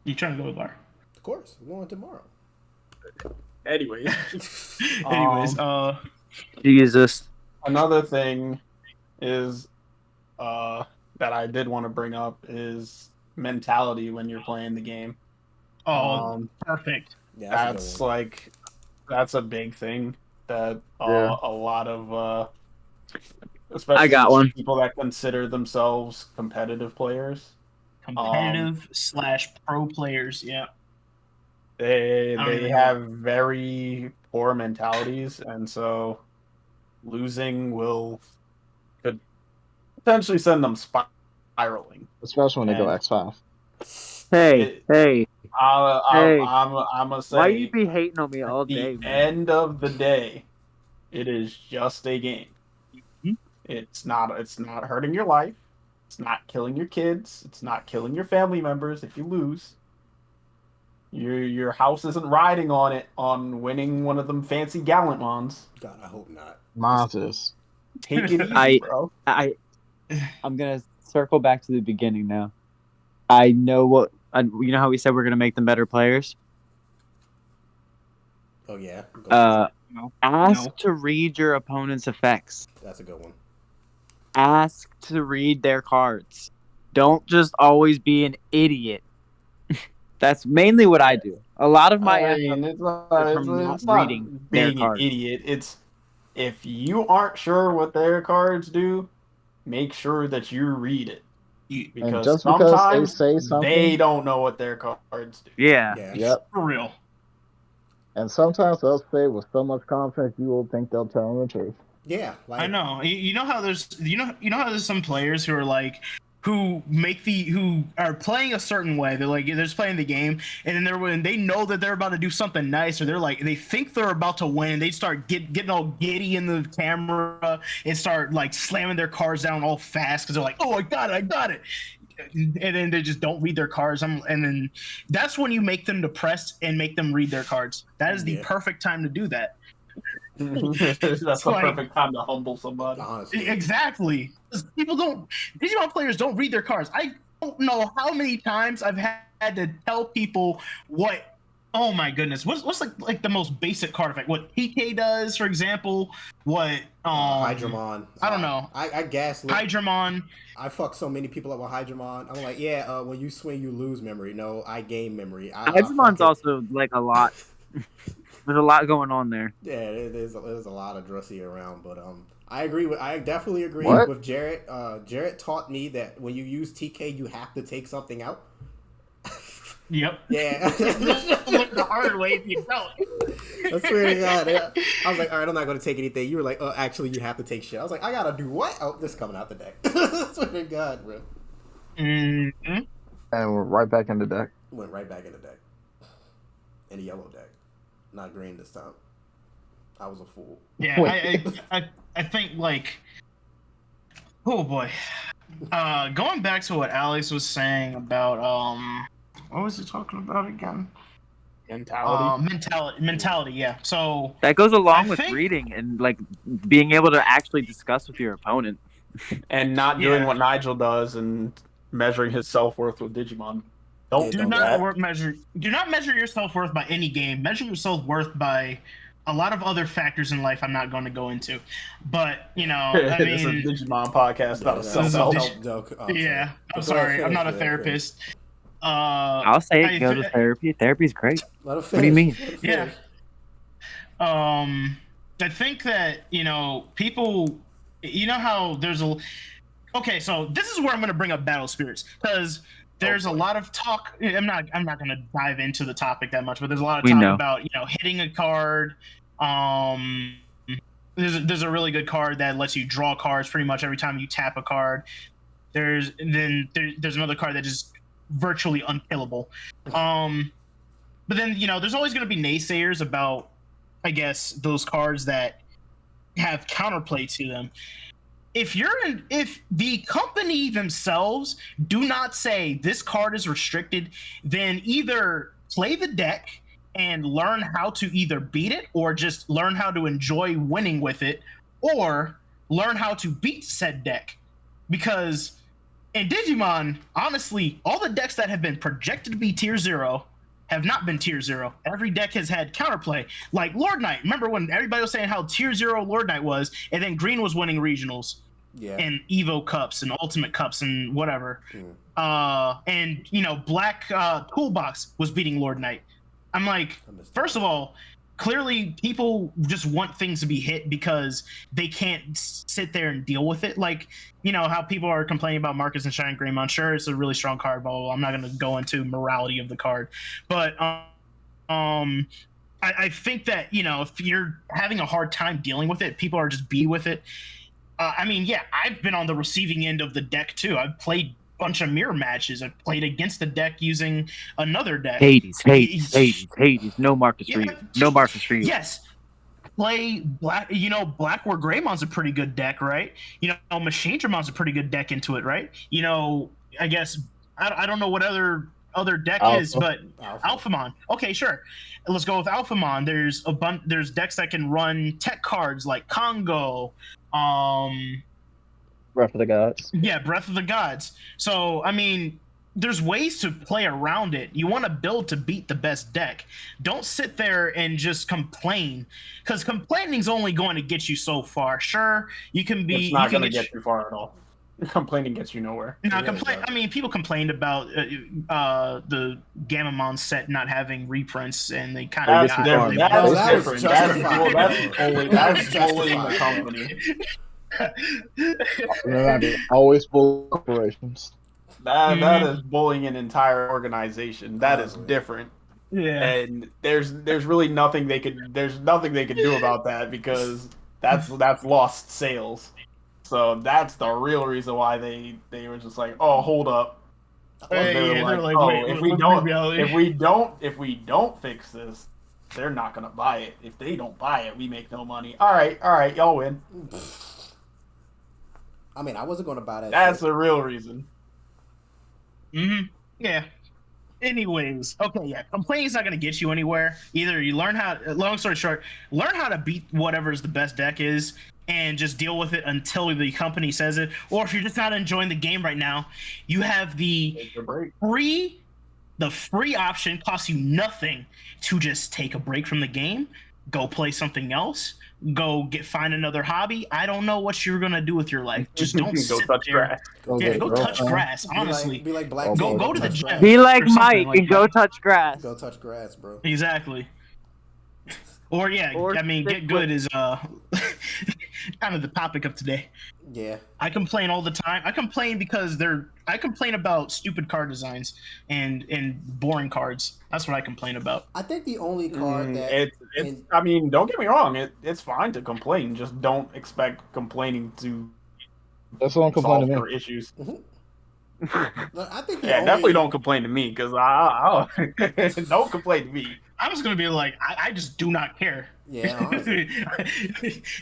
[SPEAKER 5] You trying to go to the bar?
[SPEAKER 1] Of course, we're going tomorrow.
[SPEAKER 2] Anyways,
[SPEAKER 3] Jesus.
[SPEAKER 2] Another thing is that I did want to bring up is mentality when you're playing the game.
[SPEAKER 5] Perfect.
[SPEAKER 1] Yeah,
[SPEAKER 2] that's a big thing that a lot of especially
[SPEAKER 3] I got one.
[SPEAKER 2] people that consider themselves competitive players.
[SPEAKER 5] Competitive/pro players, yeah.
[SPEAKER 2] They have very poor mentalities, and so losing could potentially send them spiraling.
[SPEAKER 4] Especially when they go X5.
[SPEAKER 3] Hey.
[SPEAKER 2] I'm gonna say.
[SPEAKER 3] Why you be hating on me all day?
[SPEAKER 2] At the end of the day, it is just a game.
[SPEAKER 5] Mm-hmm.
[SPEAKER 2] It's not hurting your life. It's not killing your kids. It's not killing your family members if you lose. Your house isn't riding on winning one of them fancy gallant ones.
[SPEAKER 1] God, I hope not.
[SPEAKER 4] Monsters.
[SPEAKER 2] Take it easy, bro.
[SPEAKER 3] I'm gonna circle back to the beginning now. I know you know how we said we're gonna make them better players.
[SPEAKER 1] Oh yeah.
[SPEAKER 3] Ask to read your opponent's effects.
[SPEAKER 1] That's a good one.
[SPEAKER 3] Ask to read their cards. Don't just always be an idiot. That's mainly what I do. A lot of my
[SPEAKER 2] it's not
[SPEAKER 3] reading
[SPEAKER 2] being
[SPEAKER 3] their
[SPEAKER 2] an
[SPEAKER 3] cards.
[SPEAKER 2] idiot. It's if you aren't sure what their cards do, make sure that you read it. Because
[SPEAKER 4] just
[SPEAKER 2] sometimes
[SPEAKER 4] because they say something,
[SPEAKER 2] they don't know what their cards do.
[SPEAKER 3] Yeah.
[SPEAKER 4] Yep.
[SPEAKER 5] For real.
[SPEAKER 4] And sometimes they'll say with so much confidence you will think they'll tell them the truth.
[SPEAKER 1] Yeah,
[SPEAKER 5] I know. You know how there's how there's some players who are like who are playing a certain way. They're just playing the game, and then when they know that they're about to do something nice, or they think they're about to win, they start getting all giddy in the camera and start like slamming their cards down all fast because they're like, oh, I got it. And then they just don't read their cards, and then that's when you make them depressed and make them read their cards. That is the perfect time to do that.
[SPEAKER 2] That's the perfect time to humble somebody.
[SPEAKER 1] Honestly.
[SPEAKER 5] Exactly. Digimon players don't read their cards. I don't know how many times I've had to tell people what. Oh my goodness! What's like the most basic card effect? What PK does, for example. What
[SPEAKER 1] Hydramon.
[SPEAKER 5] I don't know.
[SPEAKER 1] I guess
[SPEAKER 5] Hydramon.
[SPEAKER 1] I fuck so many people up with Hydramon. I'm like, when you swing, you lose memory. No, I gain memory.
[SPEAKER 3] Hydramon's also like a lot. There's a lot going on there.
[SPEAKER 1] Yeah, there's a lot of Drusy around, but I definitely agree
[SPEAKER 3] What?
[SPEAKER 1] with Jarrett. Jarrett taught me that when you use TK, you have to take something out.
[SPEAKER 5] Yep.
[SPEAKER 1] Yeah.
[SPEAKER 5] The hard way if you don't.
[SPEAKER 1] I swear to God. I was like, all right, I'm not going to take anything. You were like, oh, actually, you have to take shit. I was like, I got to do what? Oh, this is coming out the deck. I swear to God, bro.
[SPEAKER 5] Mm-hmm.
[SPEAKER 4] And we're right back in the deck.
[SPEAKER 1] Went right back in the deck. In the yellow deck. Not green this time. I was a fool.
[SPEAKER 5] Yeah, I think, like, oh boy. Going back to what Alex was saying about, what was he talking about again? Mentality, yeah. So
[SPEAKER 3] That goes along
[SPEAKER 5] I
[SPEAKER 3] with
[SPEAKER 5] think-
[SPEAKER 3] reading and like being able to actually discuss with your opponent.
[SPEAKER 2] And not doing what Nigel does and measuring his self-worth with Digimon. Don't
[SPEAKER 5] Do
[SPEAKER 2] do
[SPEAKER 5] not
[SPEAKER 2] that.
[SPEAKER 5] measure your self-worth by any game. Measure your self-worth by a lot of other factors in life I'm not going to go into. But, you know, I
[SPEAKER 2] This is a
[SPEAKER 5] mean,
[SPEAKER 2] Digimon podcast about
[SPEAKER 5] self-help.
[SPEAKER 2] self-help.
[SPEAKER 5] yeah, I'm sorry. I'm not a therapist.
[SPEAKER 3] I'll say it. Go to therapy. Therapy's great. What do you mean?
[SPEAKER 5] Yeah. I think that, you know, people, you know how there's a, okay, so this is where I'm going to bring up battle spirits, because there's a lot of talk. I'm not going to dive into the topic that much, but there's a lot of talk about, you know, hitting a card. There's a really good card that lets you draw cards pretty much every time you tap a card. There's another card that is virtually unkillable. But then, you know, there's always going to be naysayers about, I guess, those cards that have counterplay to them. If the company themselves do not say this card is restricted, then either play the deck and learn how to either beat it or just learn how to enjoy winning with it, or learn how to beat said deck. Because in Digimon, honestly, all the decks that have been projected to be tier 0 have not been tier 0. Every deck has had counterplay. Like Lord Knight. Remember when everybody was saying how tier 0 Lord Knight was, and then Green was winning regionals and Evo Cups and Ultimate Cups and whatever. And, you know, Black Toolbox was beating Lord Knight. I'm like, first of all, clearly people just want things to be hit because they can't sit there and deal with it. Like, you know, how people are complaining about Marcus and Shining Greymon. Sure, it's a really strong card, blah, blah, blah. I'm not going to go into morality of the card. But I think that, you know, if you're having a hard time dealing with it, people are just be with it. I mean, yeah, I've been on the receiving end of the deck, too. I've played a bunch of mirror matches. I've played against the deck using another deck.
[SPEAKER 3] Hades. No Marcus for you. No Marcus for you.
[SPEAKER 5] Yes. Play Black, you know, Black War Greymon's a pretty good deck, right? You know, Machine Dramon's a pretty good deck into it, right? You know, I guess, I don't know what other deck is, but Alphamon. Okay, sure. Let's go with Alphamon. There's decks that can run tech cards like Congo,
[SPEAKER 4] Breath of the Gods.
[SPEAKER 5] Yeah, Breath of the Gods. So, I mean, there's ways to play around it. You want to build to beat the best deck. Don't sit there and just complain, because complaining's only going to get you so far. Sure, you can be.
[SPEAKER 2] It's not going to get you far at all. Complaining gets you nowhere.
[SPEAKER 5] I mean, people complained about the Gamamon set not having reprints, and they kind of got
[SPEAKER 2] different. That's different. That's bullying the company.
[SPEAKER 4] Always bully corporations.
[SPEAKER 2] That is bullying an entire organization. That is different.
[SPEAKER 5] Yeah.
[SPEAKER 2] And there's really nothing they could do about that, because that's lost sales. So that's the real reason why they were just like, oh, hold up. If we don't fix this, they're not gonna buy it. If they don't buy it, we make no money. All right, y'all win.
[SPEAKER 1] I mean, I wasn't gonna buy that.
[SPEAKER 2] That's the real reason.
[SPEAKER 5] Yeah. Anyways, okay, yeah. Complaining's not gonna get you anywhere. Either you learn how. Long story short, learn how to beat whatever's the best deck is, and just deal with it until the company says it. Or if you're just not enjoying the game right now, you have the free option, costs you nothing, to just take a break from the game, go play something else, go find another hobby. I don't know what you're gonna do with your life. Just don't sit
[SPEAKER 2] touch
[SPEAKER 5] there.
[SPEAKER 2] grass.
[SPEAKER 5] Go touch grass. Honestly,
[SPEAKER 1] be like Black.
[SPEAKER 5] Go to the gym.
[SPEAKER 3] Be like Mike
[SPEAKER 5] like
[SPEAKER 3] and go touch grass.
[SPEAKER 1] Go touch grass, bro.
[SPEAKER 5] Exactly. Or yeah,
[SPEAKER 3] Or
[SPEAKER 5] I mean, get good is kind of the topic of today.
[SPEAKER 1] Yeah.
[SPEAKER 5] I complain all the time. I complain because I complain about stupid card designs and boring cards. That's what I complain about.
[SPEAKER 1] I think the only card that
[SPEAKER 2] I mean, don't get me wrong. It's fine to complain. Just don't expect complaining to
[SPEAKER 4] That's what I'm complaining
[SPEAKER 2] solve
[SPEAKER 4] to
[SPEAKER 2] your
[SPEAKER 4] me.
[SPEAKER 2] issues.
[SPEAKER 1] Look, I think
[SPEAKER 2] Definitely don't complain to me because I don't complain to me.
[SPEAKER 5] I'm just gonna be like, I just do not care.
[SPEAKER 1] Yeah, honestly.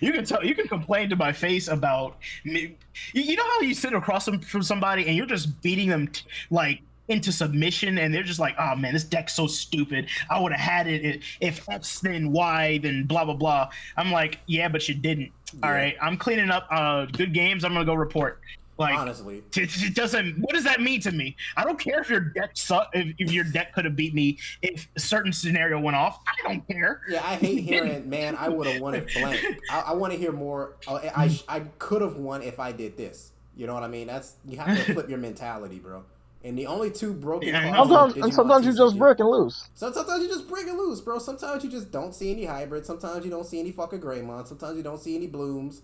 [SPEAKER 5] You can complain to my face about me. You know how you sit across from somebody and you're just beating them like into submission, and they're just like, oh man, this deck's so stupid. I would have had it if X then Y then blah blah blah. I'm like, yeah, but you didn't.
[SPEAKER 1] Yeah.
[SPEAKER 5] All right, I'm cleaning up good games. I'm gonna go report. Like,
[SPEAKER 1] honestly,
[SPEAKER 5] it doesn't. What does that mean to me? I don't care if your deck if your deck could have beat me if a certain scenario went off. I don't care.
[SPEAKER 1] Yeah, I hate hearing, man, I would have won it blank. I want to hear more. I could have won if I did this. You know what I mean? You have to flip your mentality, bro. And the only two broken cards.
[SPEAKER 4] Sometimes you just break and lose.
[SPEAKER 1] Sometimes you just break and lose, bro. Sometimes you just don't see any hybrids. Sometimes you don't see any fucking Greymon. Sometimes you don't see any blooms.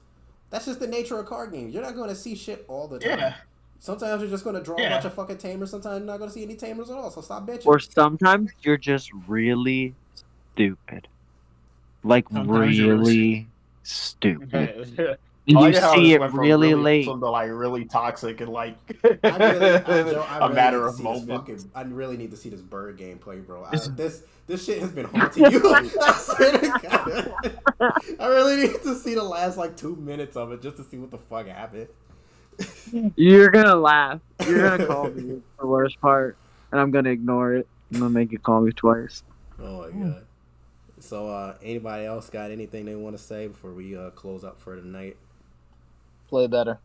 [SPEAKER 1] That's just the nature of card games. You're not going to see shit all the time. Yeah. Sometimes you're just going to draw a bunch of fucking tamers. Sometimes you're not going to see any tamers at all. So stop bitching.
[SPEAKER 7] Or sometimes you're just really stupid. Like really stupid. And you see it really late.
[SPEAKER 2] To like really toxic and like
[SPEAKER 1] a
[SPEAKER 2] matter of moments.
[SPEAKER 1] I really need to see this bird gameplay, bro. This shit has been haunting you. I swear to God. I really need to see the last like 2 minutes of it just to see what the fuck happened.
[SPEAKER 7] You're gonna laugh. You're gonna call me the worst part, and I'm gonna ignore it. I'm gonna make you call me twice.
[SPEAKER 1] Oh my God. So, anybody else got anything they want to say before we close up for the night?
[SPEAKER 4] Play better.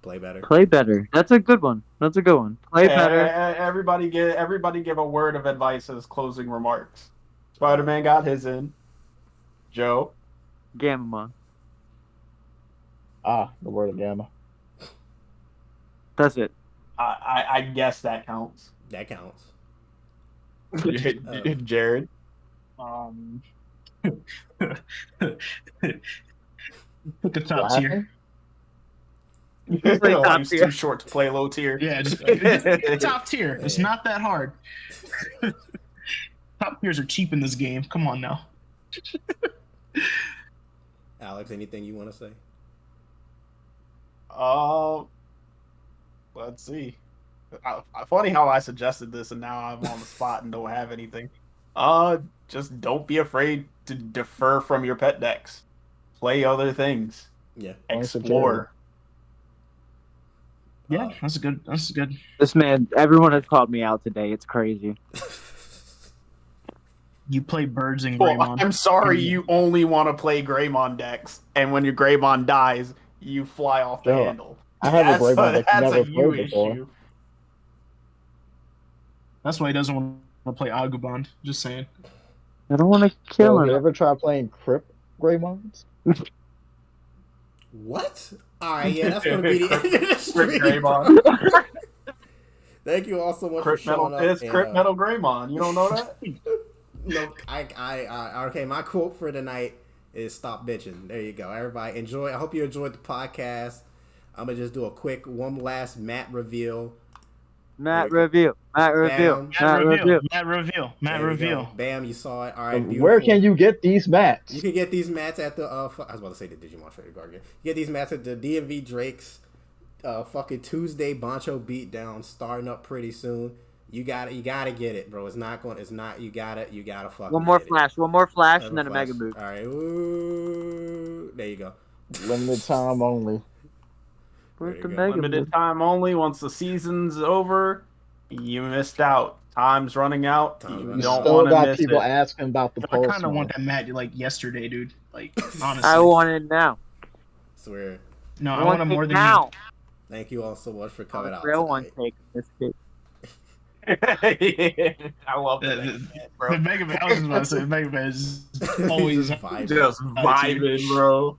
[SPEAKER 1] Play better.
[SPEAKER 7] Play better. That's a good one. That's a good one. Play better.
[SPEAKER 2] Everybody give a word of advice as closing remarks. Spiderman got his in. Joe.
[SPEAKER 7] Gamma.
[SPEAKER 4] The word of Gamma.
[SPEAKER 7] That's it.
[SPEAKER 2] I guess that counts.
[SPEAKER 1] That counts.
[SPEAKER 2] Jared.
[SPEAKER 5] Pick a top tier.
[SPEAKER 2] It's too short to play low tier.
[SPEAKER 5] Yeah, just top tier. It's not that hard. Top tiers are cheap in this game. Come on now.
[SPEAKER 1] Alex, anything you want to say?
[SPEAKER 2] Let's see. Funny how I suggested this and now I'm on the spot and don't have anything. Just don't be afraid to defer from your pet decks. Play other things.
[SPEAKER 1] Yeah.
[SPEAKER 2] Explore.
[SPEAKER 5] Yeah, that's good.
[SPEAKER 7] This man, everyone has called me out today. It's crazy.
[SPEAKER 5] You play birds and Greymon.
[SPEAKER 2] Well, I'm sorry you only want to play Greymon decks, and when your Greymon dies, you fly off the handle.
[SPEAKER 4] I have a Greymon that's never played before.
[SPEAKER 2] Issue.
[SPEAKER 5] That's why he doesn't want to play Agumon. Just saying.
[SPEAKER 7] I don't want to kill him.
[SPEAKER 4] You ever try playing Crypt Greymons?
[SPEAKER 1] What? Alright, yeah, that's gonna be the end of the stream. Thank you all so much for showing up.
[SPEAKER 2] It's Crypt Metal Greymon. You don't know that?
[SPEAKER 1] No, okay, my quote for tonight is stop bitching. There you go. Everybody enjoy. I hope you enjoyed the podcast. I'm gonna just do a quick one last map reveal.
[SPEAKER 7] Matt reveal.
[SPEAKER 1] Bam, you saw it. All right, beautiful.
[SPEAKER 4] Where can you get these mats?
[SPEAKER 1] You can get these mats at the I was about to say the Digimon Trading Card Game. You get these mats at the Dmvdrakes fucking Tuesday Boncho Beatdown starting up pretty soon. You gotta get it, bro. You gotta fucking
[SPEAKER 7] one more flash,
[SPEAKER 1] it.
[SPEAKER 7] And then a mega move.
[SPEAKER 1] All right, ooh, there you go.
[SPEAKER 4] Limited time only.
[SPEAKER 2] Limited time only. Once the season's over, you missed out. Time's running out. You don't want to miss
[SPEAKER 4] people
[SPEAKER 2] it.
[SPEAKER 4] asking about the post.
[SPEAKER 5] I kind of want that mat like yesterday, dude. Like honestly,
[SPEAKER 7] I want it now.
[SPEAKER 1] Swear.
[SPEAKER 5] No, I want it more than
[SPEAKER 7] now.
[SPEAKER 1] You. Thank you all so much for coming out.
[SPEAKER 7] Real one take this kid.
[SPEAKER 2] I love that, bro.
[SPEAKER 5] The Mega Man. I was just about to say, Mega Man is always
[SPEAKER 1] vibing.
[SPEAKER 2] Just vibing, bro.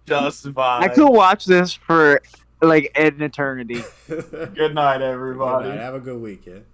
[SPEAKER 2] Just vibe.
[SPEAKER 7] I could watch this for like an eternity.
[SPEAKER 2] Good night, everybody.
[SPEAKER 1] Good night. Have a good weekend.